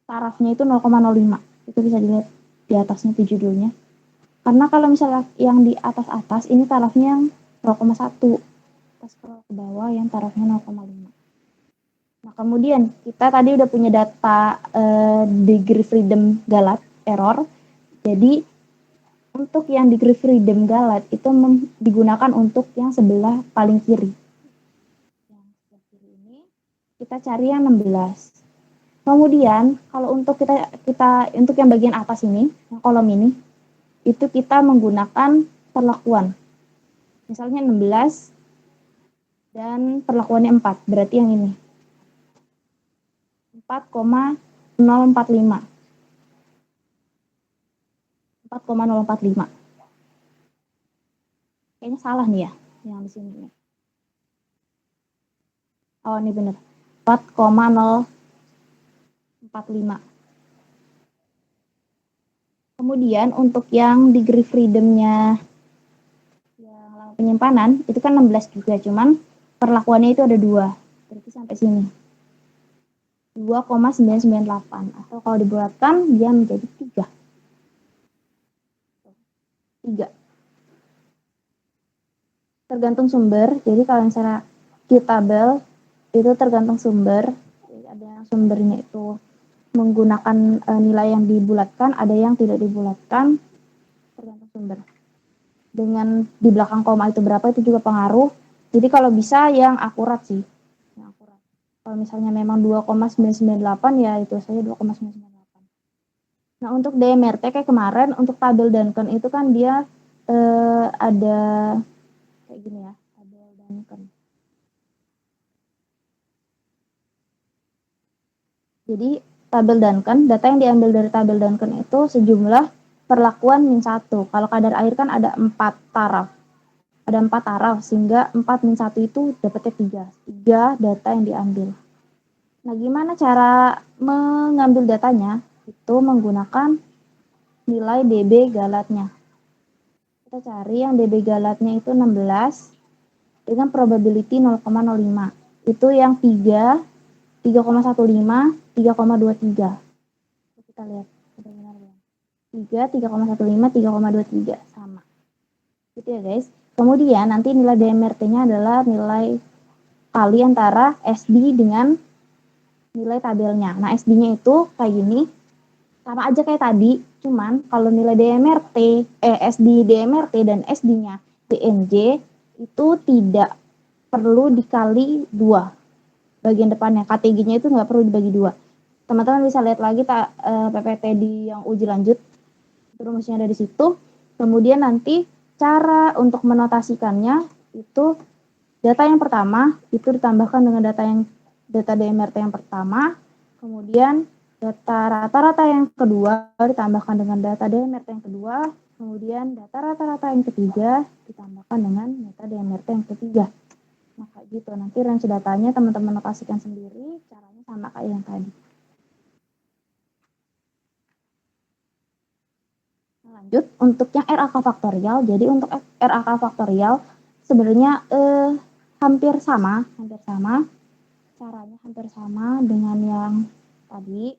tarafnya itu 0,05. Itu bisa dilihat di atasnya itu judulnya. Karena kalau misalnya yang di atas ini tarafnya yang 0,1. Pas scroll ke bawah yang tarafnya 0,5. Nah, kemudian kita tadi udah punya data degree freedom Galat error. Jadi untuk yang degree freedom Galat itu digunakan untuk yang sebelah paling kiri. Yang sebelah kiri ini kita cari yang 16. Kemudian kalau untuk kita untuk yang bagian atas ini, yang kolom ini, itu kita menggunakan perlakuan. Misalnya 16 dan perlakuannya 4, berarti yang ini. 4,045. 4,045. Kayaknya salah nih ya, yang di sini. Oh, ini benar. 4,045. Kemudian untuk yang degree freedom-nya yang lama penyimpanan itu kan 16 juga, cuman perlakuannya itu ada 2. Berarti sampai sini. 2,998 atau kalau dibulatkan dia menjadi 3. 3. Tergantung sumber. Jadi kalau misalnya Q-tabel itu tergantung sumber. Jadi ada yang sumbernya itu menggunakan nilai yang dibulatkan, ada yang tidak dibulatkan, tergantung sumber. Dengan di belakang koma itu berapa itu juga pengaruh. Jadi kalau bisa yang akurat sih. Yang akurat. Kalau misalnya memang 2,998 ya itu saja 2,998. Nah, untuk DMRT kayak kemarin untuk tabel Duncan itu kan dia ada kayak gini ya, tabel Duncan. Jadi tabel Duncan, data yang diambil dari tabel Duncan itu sejumlah perlakuan -1. Kalau kadar air kan ada 4 taraf. Ada 4 taraf sehingga 4 -1 itu dapatnya 3 data yang diambil. Nah, gimana cara mengambil datanya? Itu menggunakan nilai DB galatnya. Kita cari yang DB galatnya itu 16 dengan probability 0,05. Itu yang 3, 3,15, 3,23. Kita lihat benar-benar ya. 3, 3,15, 3,23 sama. Gitu ya guys. Kemudian nanti nilai DMRT-nya adalah nilai kali antara SD dengan nilai tabelnya. Nah, SD-nya itu kayak gini. Sama aja kayak tadi, cuman kalau nilai DMRT, SD DMRT dan SD-nya DNJ itu tidak perlu dikali 2 bagian depannya. KTG-nya itu nggak perlu dibagi 2. Teman-teman bisa lihat lagi PPT di yang uji lanjut. Rumusnya ada di situ. Kemudian nanti cara untuk menotasikannya itu data yang pertama itu ditambahkan dengan data DMRT yang pertama. Kemudian data rata-rata yang kedua ditambahkan dengan data DMRT yang kedua. Kemudian data rata-rata yang ketiga ditambahkan dengan data DMRT yang ketiga. Nah, kayak gitu. Nanti range datanya teman-teman notasikan sendiri, caranya sama kayak yang tadi. Nah, lanjut untuk yang RAK faktorial. Jadi untuk RAK faktorial sebenarnya hampir sama. Caranya hampir sama dengan yang tadi.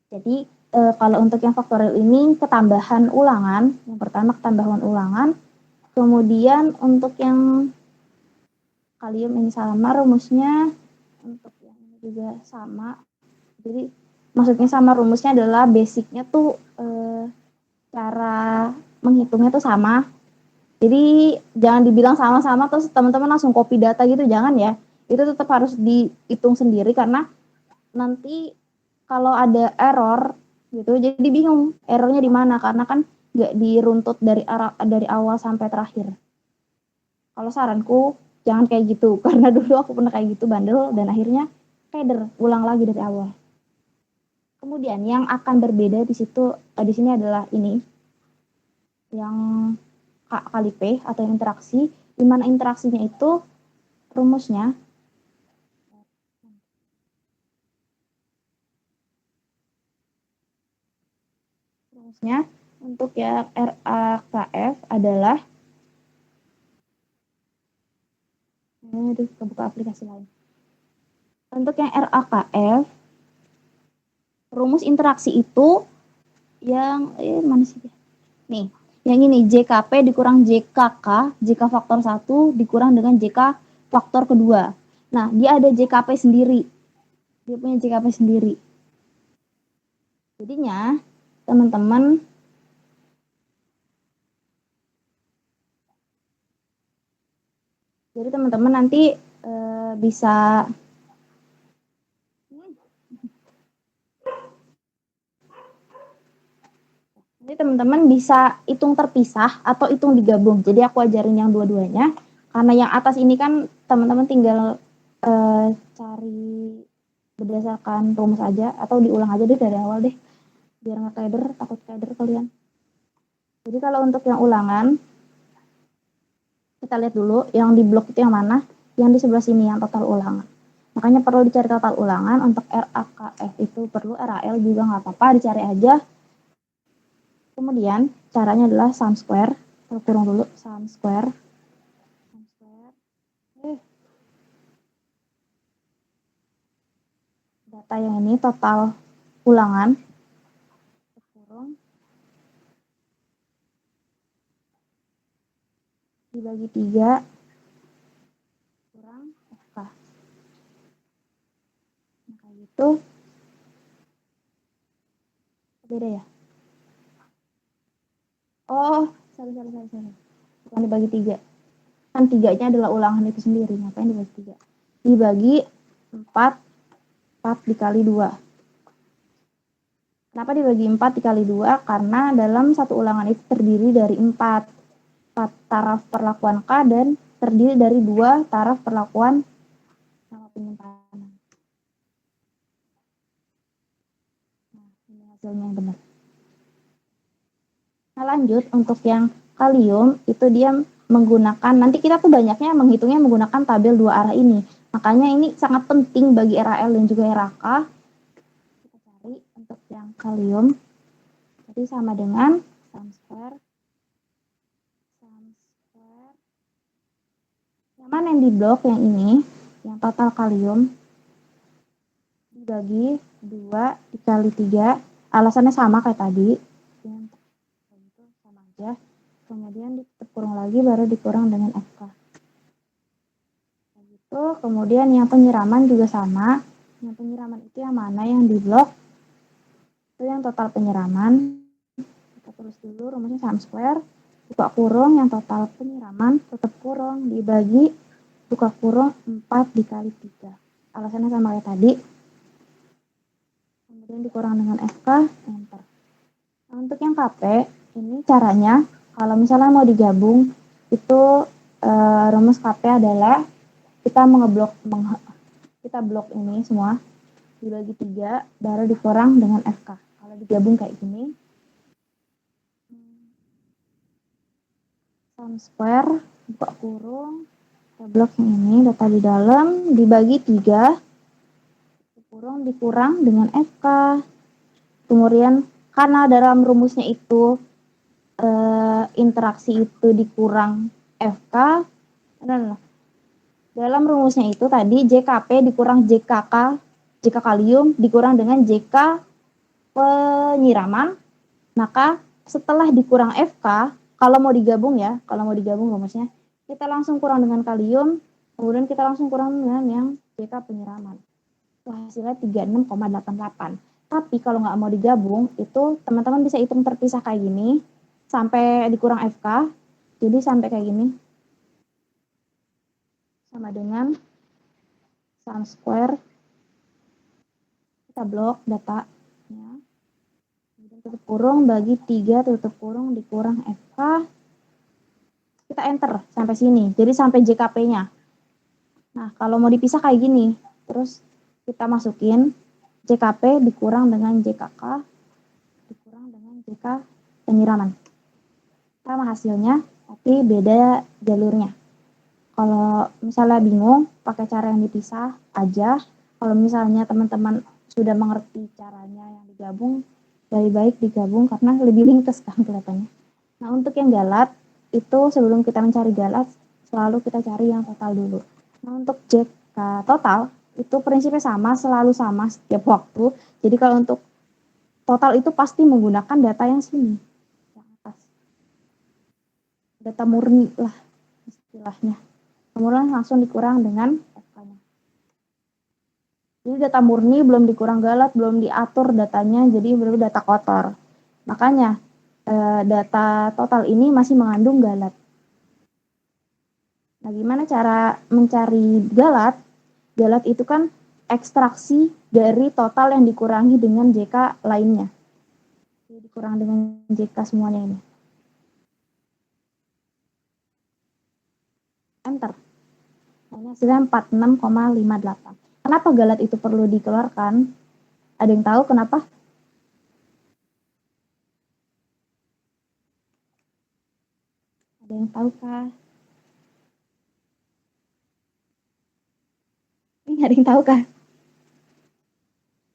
Jadi kalau untuk yang faktorial ini ketambahan ulangan. Yang pertama ketambahan ulangan. Kemudian untuk yang kalium ini sama rumusnya, untuk yang ini juga sama. Jadi maksudnya sama rumusnya adalah basicnya tuh cara menghitungnya tuh sama. Jadi jangan dibilang sama-sama terus teman-teman langsung copy data gitu, jangan ya. Itu tetap harus dihitung sendiri karena nanti kalau ada error gitu jadi bingung errornya di mana karena kan nggak diruntut dari awal sampai terakhir. Kalau saranku jangan kayak gitu karena dulu aku pernah kayak gitu bandel dan akhirnya keder ulang lagi dari awal. Kemudian yang akan berbeda di sini adalah ini yang K kali P atau interaksi, di mana interaksinya itu rumusnya untuk yang RAKF adalah kebuka aplikasi lain. Untuk yang RAKF rumus interaksi itu yang mana sih dia? Nih, yang ini JKP dikurang JKK, JK faktor 1 dikurang dengan JK faktor kedua. Nah, dia ada JKP sendiri. Dia punya JKP sendiri. Jadinya, teman-teman nanti bisa teman-teman bisa hitung terpisah atau hitung digabung. Jadi aku ajarin yang dua-duanya. Karena yang atas ini kan teman-teman tinggal cari berdasarkan rumus aja atau diulang aja deh dari awal deh. Biar nggak keder, takut keder kalian. Jadi kalau untuk yang ulangan, kita lihat dulu yang di blok itu yang mana. Yang di sebelah sini yang total ulangan. Makanya perlu dicari total ulangan. Untuk RAKF itu perlu, RAL juga nggak apa-apa, dicari aja. Kemudian caranya adalah sum square. Kita kurang dulu sum square. Data yang ini total ulangan kurang dibagi 3 kurang FK. Nah, kayak gitu. Beda ya? Oh, sorry. Bukan dibagi 3. Kan 3-nya adalah ulangan itu sendiri. Ngapain dibagi 3? Dibagi 4 dikali 2. Kenapa dibagi 4 dikali 2? Karena dalam satu ulangan itu terdiri dari 4 taraf perlakuan K dan terdiri dari 2 taraf perlakuan nama penyimpanan. Nah, ini hasilnya yang benar. Nah, lanjut untuk yang kalium itu dia menggunakan, nanti kita tuh banyaknya menghitungnya menggunakan tabel 2 arah ini. Makanya ini sangat penting bagi RAL dan juga RAK. Kita cari untuk yang kalium. Jadi sama dengan sum square. Yang mana yang di blok yang ini, yang total kalium dibagi 2 dikali 3. Alasannya sama kayak tadi. Sama aja. Kemudian dikurang lagi baru dikurang dengan FK. Gitu. Kemudian yang penyiraman juga sama. Yang penyiraman itu yang mana yang di blok? Itu yang total penyiraman. Kita tulis dulu rumusnya sum square buka kurung yang total penyiraman, tutup kurung, dibagi, buka kurung 4 dikali 3. Alasannya sama kayak tadi. Kemudian dikurang dengan FK, enter. Nah, untuk yang KP, ini caranya, kalau misalnya mau digabung, itu rumus KP adalah kita kita blok ini semua, dibagi 3, baru dikurang dengan FK. Kalau digabung kayak gini, sum square, buka kurung, kita blok yang ini, data di dalam, dibagi 3, kurung dikurang dengan FK. Kemudian karena dalam rumusnya itu interaksi itu dikurang FK, dalam rumusnya itu tadi JKP dikurang JK kalium dikurang dengan JK penyiraman, maka setelah dikurang FK, kalau mau digabung rumusnya, kita langsung kurang dengan kalium, kemudian kita langsung kurang dengan yang JK penyiraman. Hasilnya 36,88. Tapi kalau nggak mau digabung, itu teman-teman bisa hitung terpisah kayak gini, sampai dikurang FK, jadi sampai kayak gini. Sama dengan sum square, kita blok datanya, kemudian tutup kurung, bagi 3, tutup kurung, dikurang FK, kita enter sampai sini, jadi sampai JKP-nya. Nah, kalau mau dipisah kayak gini, terus kita masukin JKP dikurang dengan JKK, dikurang dengan JK penyiraman. Sama hasilnya, tapi beda jalurnya. Kalau misalnya bingung, pakai cara yang dipisah aja. Kalau misalnya teman-teman sudah mengerti caranya yang digabung, lebih baik digabung karena lebih ringkas kan kelihatannya. Nah, untuk yang galat, itu sebelum kita mencari galat, selalu kita cari yang total dulu. Nah, untuk JK total, itu prinsipnya sama, selalu sama setiap waktu. Jadi kalau untuk total itu pasti menggunakan data yang sini, yang atas. Data murni lah istilahnya. Kemudian langsung dikurang dengan FK-nya. Jadi data murni belum dikurang galat, belum diatur datanya, jadi baru data kotor. Makanya data total ini masih mengandung galat. Nah, gimana cara mencari galat? Galat itu kan ekstraksi dari total yang dikurangi dengan JK lainnya. Jadi dikurang dengan JK semuanya ini. Enter. Nah, ini hasilnya 46,58. Kenapa galat itu perlu dikeluarkan? Ada yang tahu kenapa? Ada yang tahu kah? Ini ada yang tahu kah?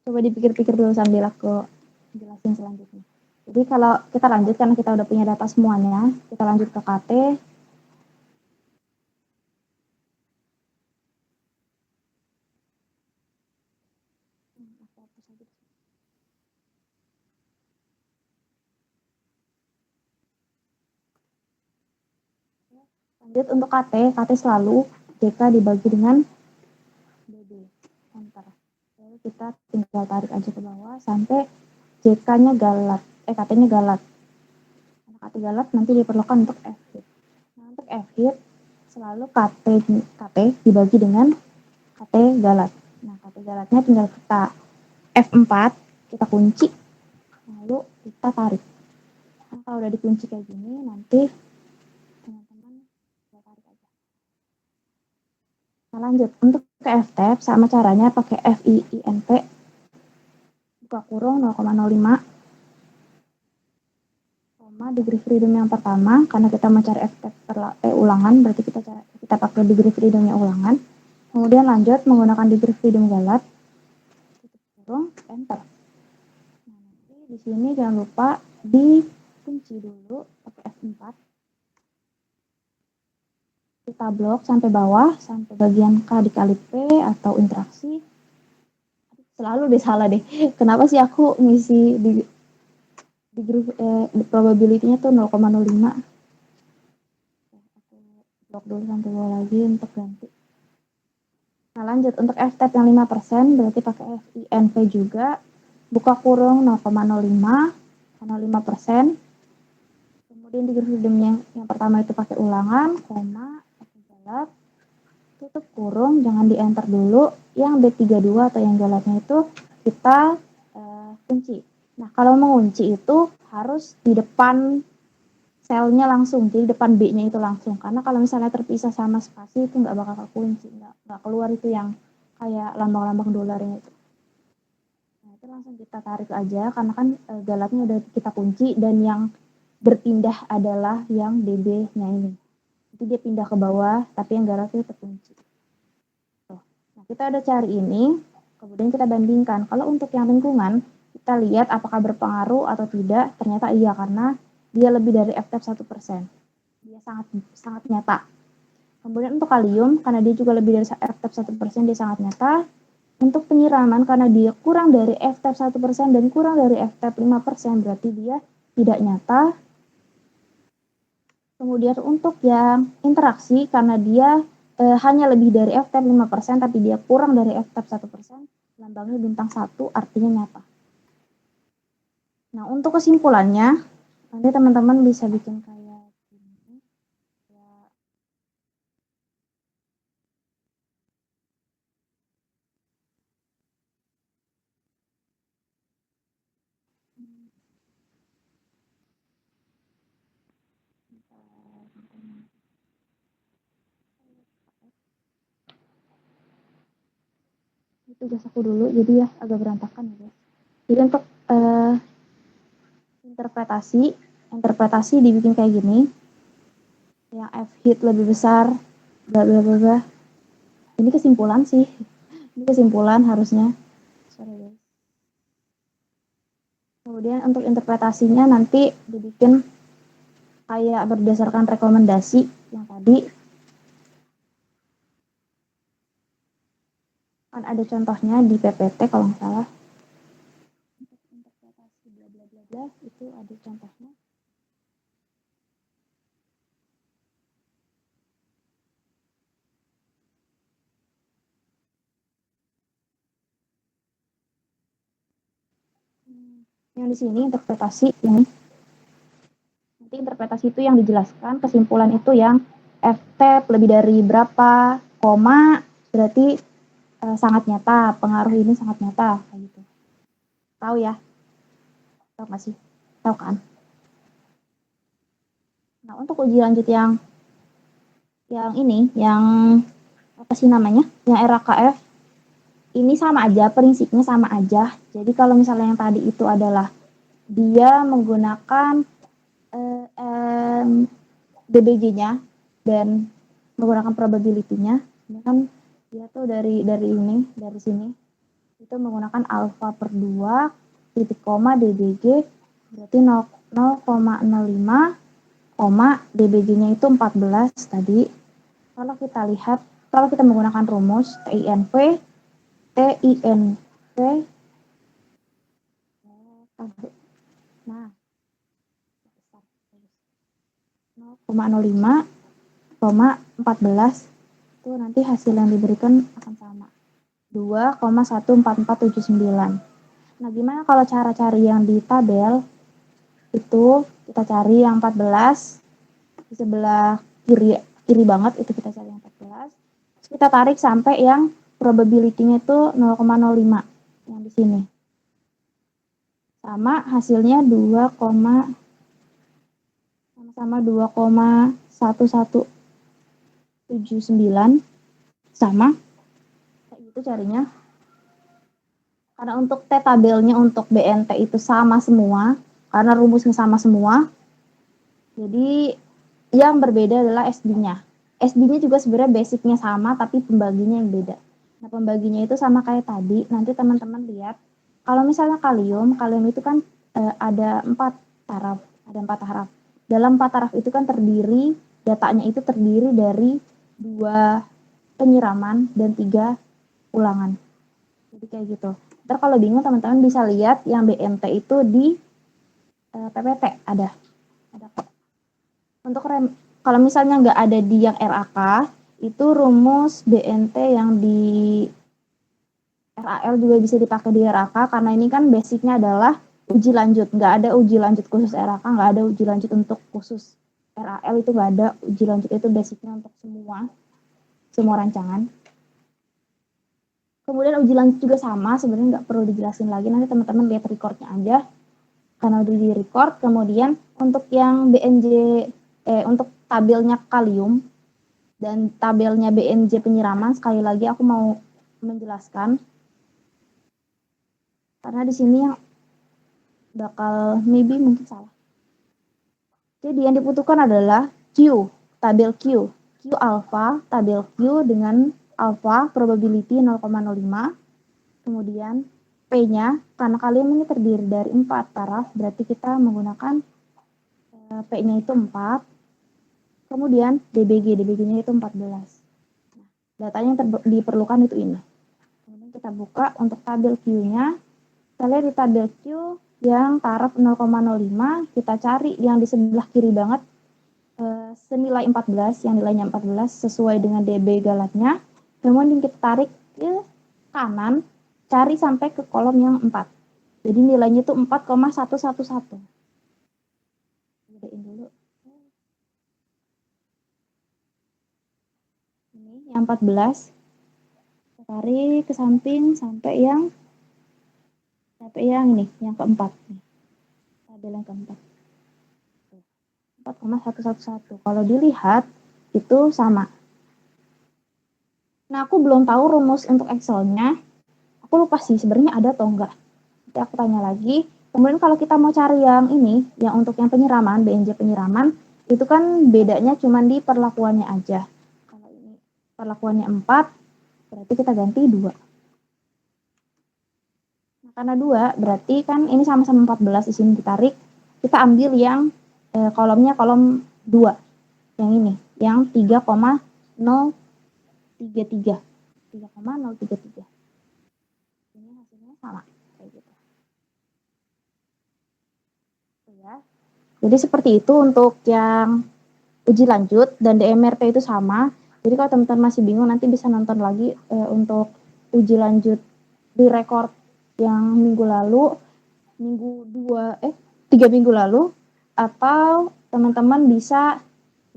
Coba dipikir-pikir dulu sambil aku jelasin selanjutnya. Jadi kalau kita lanjut, karena kita udah punya data semuanya, kita lanjut ke KT. Lanjut untuk KT selalu JK dibagi dengan BB. Enter. Lalu kita tinggal tarik aja ke bawah sampai JK-nya galat, KT-nya galat. Nah, KT galat nanti diperlukan untuk F-hit. Nah, untuk F-hit selalu KT dibagi dengan KT galat. Nah, KT galatnya tinggal kita F4, kita kunci, lalu kita tarik. Nah, kalau udah dikunci kayak gini, nanti teman-teman bisa tarik aja. Nah, lanjut untuk ke F-tab sama caranya pakai FIINP, buka kurung 0,05, degree freedom yang pertama, karena kita mencari F-tab ulangan, berarti kita pakai degree freedomnya ulangan. Kemudian lanjut menggunakan degree freedom galat, tutup kurung, enter. Nah, nanti di sini jangan lupa dikunci dulu pakai F4. Kita blok sampai bawah, sampai bagian K dikali P atau interaksi. Selalu deh salah deh. Kenapa sih aku ngisi di probability-nya tuh 0,05. Aku blok dulu sampai bawah lagi untuk ganti. Nah, lanjut untuk F-tab yang 5%, berarti pakai FINP juga. Buka kurung 0,05, 0,5%. Kemudian Jadi integer freedomnya yang pertama itu pakai ulangan, koma, pakai galat, tutup kurung, jangan di enter dulu. Yang B32 atau yang galatnya itu kita kunci. Nah, kalau mengunci itu harus di depan selnya langsung, jadi depan B-nya itu langsung. Karena kalau misalnya terpisah sama spasi itu nggak bakal kekunci, nggak keluar itu yang kayak lambang-lambang dolarnya itu. Nah, itu langsung kita tarik aja, karena kan galatnya udah kita kunci, dan yang berpindah adalah yang DB-nya ini. Jadi dia pindah ke bawah, tapi yang galatnya terkunci. Nah, kita udah cari ini, kemudian kita bandingkan. Kalau untuk yang lingkungan, kita lihat apakah berpengaruh atau tidak. Ternyata iya, karena dia lebih dari FTEP 1%. Dia sangat nyata. Kemudian untuk kalium, karena dia juga lebih dari FTEP 1%, dia sangat nyata. Untuk penyiraman, karena dia kurang dari FTEP 1% dan kurang dari FTEP 5%, berarti dia tidak nyata. Kemudian untuk yang interaksi, karena dia hanya lebih dari FTEP 5%, tapi dia kurang dari FTEP 1%, lambangnya bintang 1, artinya nyata. Nah, untuk kesimpulannya, nanti teman-teman bisa bikin kayak gini. Ya. Itu tugas aku dulu, jadi ya agak berantakan ya guys. Jadi untuk interpretasi dibikin kayak gini. Yang F hit lebih besar, bla bla bla bla. Ini kesimpulan sih. Ini kesimpulan harusnya. Sorry guys. Kemudian untuk interpretasinya nanti dibikin kayak berdasarkan rekomendasi yang tadi. Kan ada contohnya di PPT kalau nggak salah. Untuk interpretasi bla bla bla bla itu ada contohnya. Yang di sini interpretasi ini. Nanti interpretasi itu yang dijelaskan, kesimpulan itu yang FTEP lebih dari berapa, koma, berarti sangat nyata, pengaruh ini sangat nyata, kayak gitu. Tahu ya? Tahu nggak sih? Tahu kan? Nah, untuk uji lanjut yang ini, yang apa sih namanya? Yang RAKF, ini sama aja, prinsipnya sama aja. Jadi kalau misalnya yang tadi itu adalah dia menggunakan DBG-nya dan menggunakan probability-nya. Ini kan dia tuh dari sini itu menggunakan alfa per 2 titik koma DBG berarti 0,05 koma DBG-nya itu 14 tadi. Kalau kita lihat, kalau kita menggunakan rumus TINV nah 0,05 14 itu nanti hasil yang diberikan akan sama 2,14479. Nah, gimana kalau cara cari yang di tabel? Itu kita cari yang 14 di sebelah kiri banget, itu kita cari yang 14. Terus kita tarik sampai yang probability-nya itu 0,05 yang di sini. Sama hasilnya 2,1179 sama kayak gitu carinya. Karena untuk T tabelnya untuk BNT itu sama semua, karena rumusnya sama semua. Jadi yang berbeda adalah SD-nya. SD-nya juga sebenarnya basicnya sama, tapi pembaginya yang beda. Nah, pembaginya itu sama kayak tadi. Nanti teman-teman lihat, kalau misalnya kalium itu kan ada 4 taraf. Ada 4 taraf. Dalam 4 taraf itu kan datanya itu terdiri dari 2 penyiraman dan 3 ulangan. Jadi kayak gitu. Ntar kalau bingung teman-teman bisa lihat yang BNT itu di PPT ada kok. Untuk kalau misalnya nggak ada di yang RAK, itu rumus BNT yang di RAL juga bisa dipakai di RAK, karena ini kan basicnya adalah uji lanjut, nggak ada uji lanjut khusus RAK, nggak ada uji lanjut untuk khusus RAL, itu nggak ada. Uji lanjut itu basicnya untuk semua rancangan. Kemudian uji lanjut juga sama, sebenarnya nggak perlu dijelasin lagi, nanti teman-teman lihat recordnya aja karena udah di record. Kemudian untuk yang BNJ untuk tabelnya kalium dan tabelnya BNJ penyiraman, sekali lagi aku mau menjelaskan karena di sini yang bakal mungkin salah. Jadi yang dibutuhkan adalah Q, tabel Q alpha, tabel Q dengan alpha probability 0,05. Kemudian P-nya, karena kalium ini terdiri dari 4 taraf, berarti kita menggunakan P-nya itu 4. Kemudian DBG-nya itu 14. Datanya yang diperlukan itu ini. Kemudian kita buka untuk tabel Q-nya. Kita lihat di tabel Q yang taraf 0,05, kita cari yang di sebelah kiri banget, senilai 14, yang nilainya 14 sesuai dengan DB galatnya. Kemudian kita tarik ke kanan, cari sampai ke kolom yang 4. Jadi nilainya itu 4,111. Gedein dulu. Ini yang 14. Kita tarik ke samping sampai yang ini, yang keempat. Tabel yang keempat. 4,111. Kalau dilihat itu sama. Nah, aku belum tahu rumus untuk Excel-nya. Aku lupa sih sebenarnya ada atau enggak. Nanti aku tanya lagi. Kemudian kalau kita mau cari yang ini, yang untuk yang penyiraman, BNJ penyiraman, itu kan bedanya cuma di perlakuannya aja. Kalau ini perlakuannya 4, berarti kita ganti 2. Nah, karena 2, berarti kan ini sama-sama 14 di sini ditarik. Kita ambil yang kolomnya kolom 2. Yang ini, yang 3,033. 3,033. Ini hasilnya sama kayak gitu. Ya. Jadi seperti itu untuk yang uji lanjut, dan DMRT itu sama. Jadi kalau teman-teman masih bingung, nanti bisa nonton lagi untuk uji lanjut di record yang minggu lalu, 3 minggu lalu, atau teman-teman bisa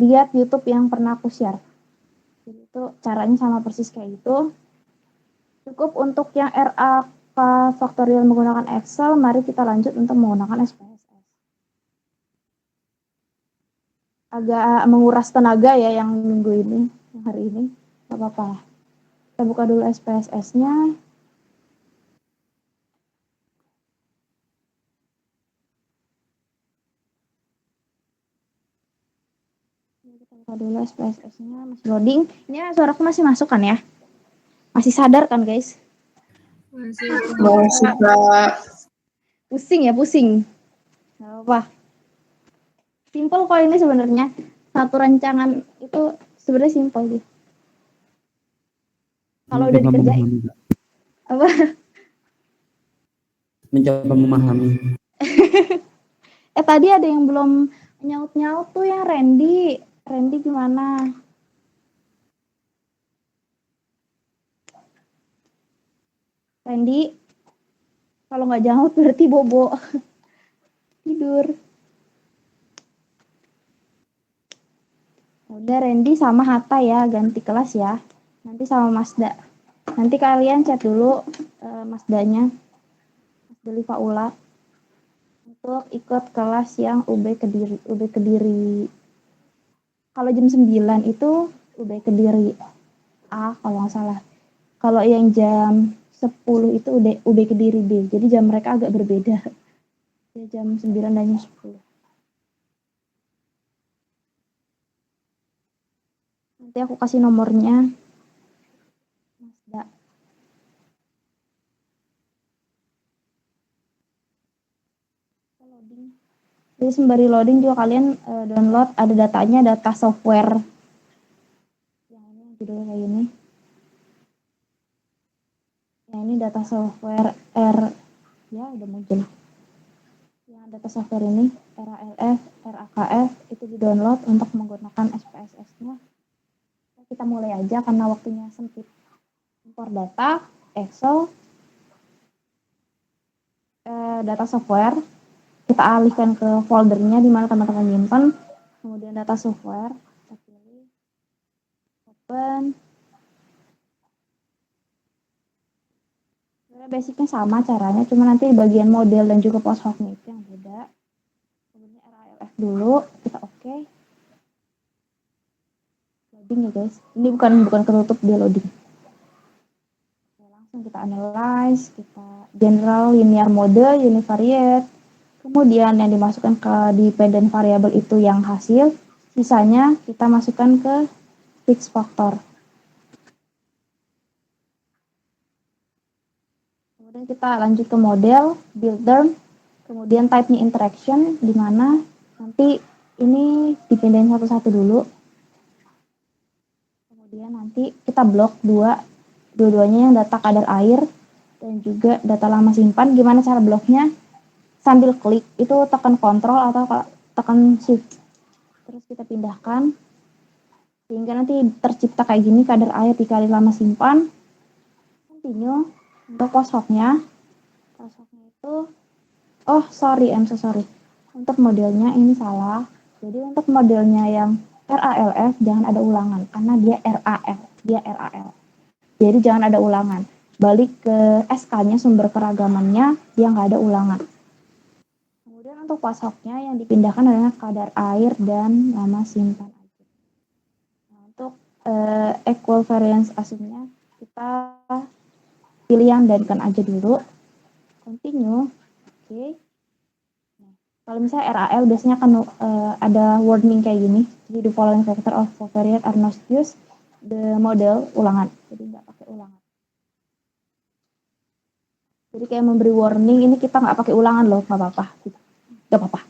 lihat YouTube yang pernah aku share. Jadi itu caranya sama persis kayak gitu. Cukup untuk yang RAK faktorial menggunakan Excel, mari kita lanjut untuk menggunakan SPSS. Agak menguras tenaga ya yang minggu ini, yang hari ini. Gak apa-apa. Kita buka dulu SPSS-nya. Kita buka dulu SPSS-nya, masih loading. Ini suaraku masih masuk kan ya? Masih sadar kan guys? Masih, Kak. Pusing ya, pusing. Gak apa-apa. Simple kok ini sebenarnya. Satu rancangan itu sebenarnya simple sih. Kalau udah dikerjain. Apa? Mencoba memahami. Tadi ada yang belum nyaut-nyaut tuh yang Randy. Randy gimana? Randy, kalau nggak nyaut berarti bobo. Tidur. Udah Randy sama Hatta ya, ganti kelas ya. Nanti sama Masda. Nanti kalian chat dulu Masdanya. Mas Deli Faula. Untuk ikut kelas yang UB Kediri. Kalau jam 9 itu UB Kediri A kalau nggak salah. Kalau yang jam 10 itu UB Kediri B. Jadi jam mereka agak berbeda. Ya, jam 9 dan jam 10. Nanti aku kasih nomornya. Masda. Loading. Jadi sembari loading juga kalian download, ada datanya, data software. Yang ini judulnya kayak gini. Yang ini data software ya udah muncul. Yang data software ini RALF, RAKF itu di-download untuk menggunakan SPSS-nya. Kita mulai aja karena waktunya sempit. Import data, Excel, data software, kita alihkan ke foldernya di mana teman-teman nyimpan, kemudian data software, kita pilih open. Sebenarnya basicnya sama caranya, cuma nanti bagian model dan juga post hoc-nya itu yang beda. Kemudian RALF dulu, kita oke. Loading ya guys, ini bukan ketutup, dia loading. Oke, langsung kita analyze, kita general, linear mode, univariate. Kemudian yang dimasukkan ke dependent variable itu yang hasil, sisanya kita masukkan ke fixed factor. Kemudian kita lanjut ke model, build term, kemudian type-nya interaction, di mana nanti ini dipindahin satu-satu dulu. Kemudian nanti kita blok dua-duanya yang data kadar air dan juga data lama simpan. Gimana cara bloknya? Sambil klik, itu tekan kontrol atau tekan shift. Terus kita pindahkan, sehingga nanti tercipta kayak gini, kadar air dikali lama simpan. Continue. Untuk post hoc-nya itu, I'm so sorry. Untuk modelnya ini salah. Jadi untuk modelnya yang RALF jangan ada ulangan, karena dia RAL. Jadi jangan ada ulangan. Balik ke SK-nya, sumber keragamannya, dia nggak ada ulangan. Kemudian untuk post hoc-nya yang dipindahkan adalah kadar air dan lama simpan aja. Nah, untuk equal variance assumption-nya kita pilih yang dan aja dulu. Continue. Oke. Nah, kalau misalnya RAL biasanya akan ada warning kayak gini. Jadi the following factor of covariance are not used, the model ulangan. Jadi nggak pakai ulangan. Jadi kayak memberi warning, ini kita nggak pakai ulangan loh, nggak apa-apa. Nggak apa-apa.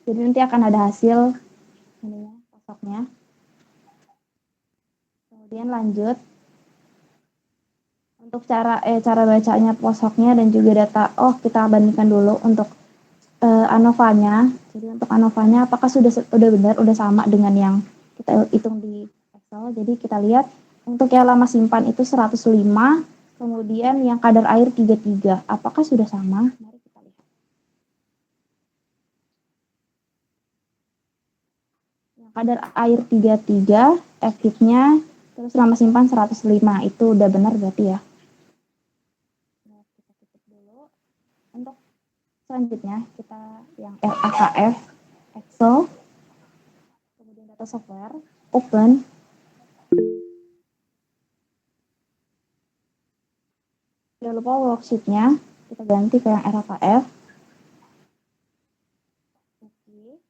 Jadi nanti akan ada hasil ini ya, pasoknya. Kemudian lanjut untuk cara bacanya posoknya dan juga data. Kita bandingkan dulu untuk ANOVA-nya. Jadi untuk ANOVA-nya apakah sudah benar, udah sama dengan yang kita hitung di Excel. Jadi kita lihat untuk yang lama simpan itu 105, kemudian yang kadar air 33. Apakah sudah sama? Mari kita lihat. Yang kadar air 33, active-nya, terus lama simpan 105. Itu udah benar berarti ya. Nah, kita tutup dulu. Untuk selanjutnya kita yang RAKF, Excel, kemudian data software, open. Jangan lupa worksheet-nya kita ganti ke yang RAKF. Oke.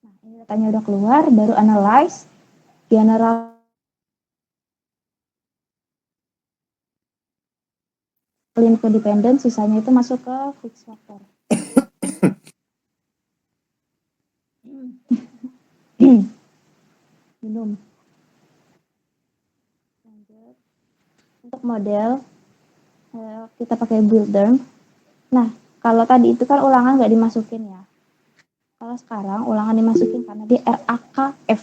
Nah, ini datanya udah keluar, baru analyze, general info dependent, sisanya itu masuk ke fixed factor. Minum. Lanjut. Untuk model kita pakai builder. Nah, kalau tadi itu kan ulangan nggak dimasukin ya. Kalau sekarang ulangan dimasukin karena dia RAKF.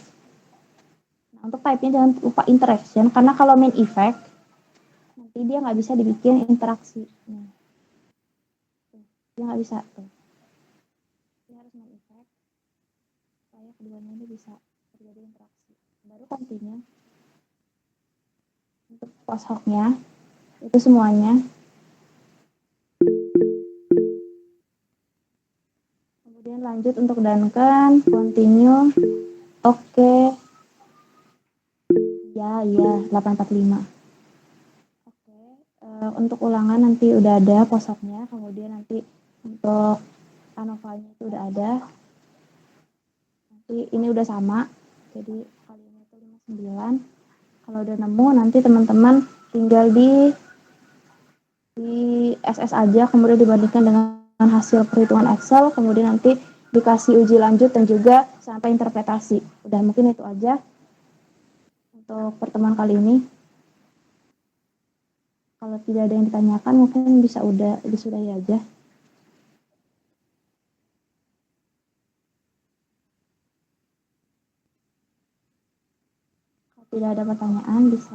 Nah, untuk type-nya jangan lupa interaction, karena kalau main effect nanti dia nggak bisa dibikin interaksi. Dia nggak bisa tuh. Dia harus main effect supaya keduanya ini bisa terjadi interaksi. Baru continue. Untuk post hoc-nya itu semuanya. Kemudian lanjut untuk Duncan, continue. Oke. Ya, 845. Oke. Untuk ulangan nanti udah ada post hoc-nya, kemudian nanti untuk ANOVA-nya itu udah ada. Nanti ini udah sama. Jadi kalinya itu 59. Kalau udah nemu nanti teman-teman tinggal di SS aja, kemudian dibandingkan dengan hasil perhitungan Excel, kemudian nanti dikasih uji lanjut dan juga sampai interpretasi. Udah, mungkin itu aja untuk pertemuan kali ini. Kalau tidak ada yang ditanyakan mungkin bisa disudahi aja. Kalau tidak ada pertanyaan bisa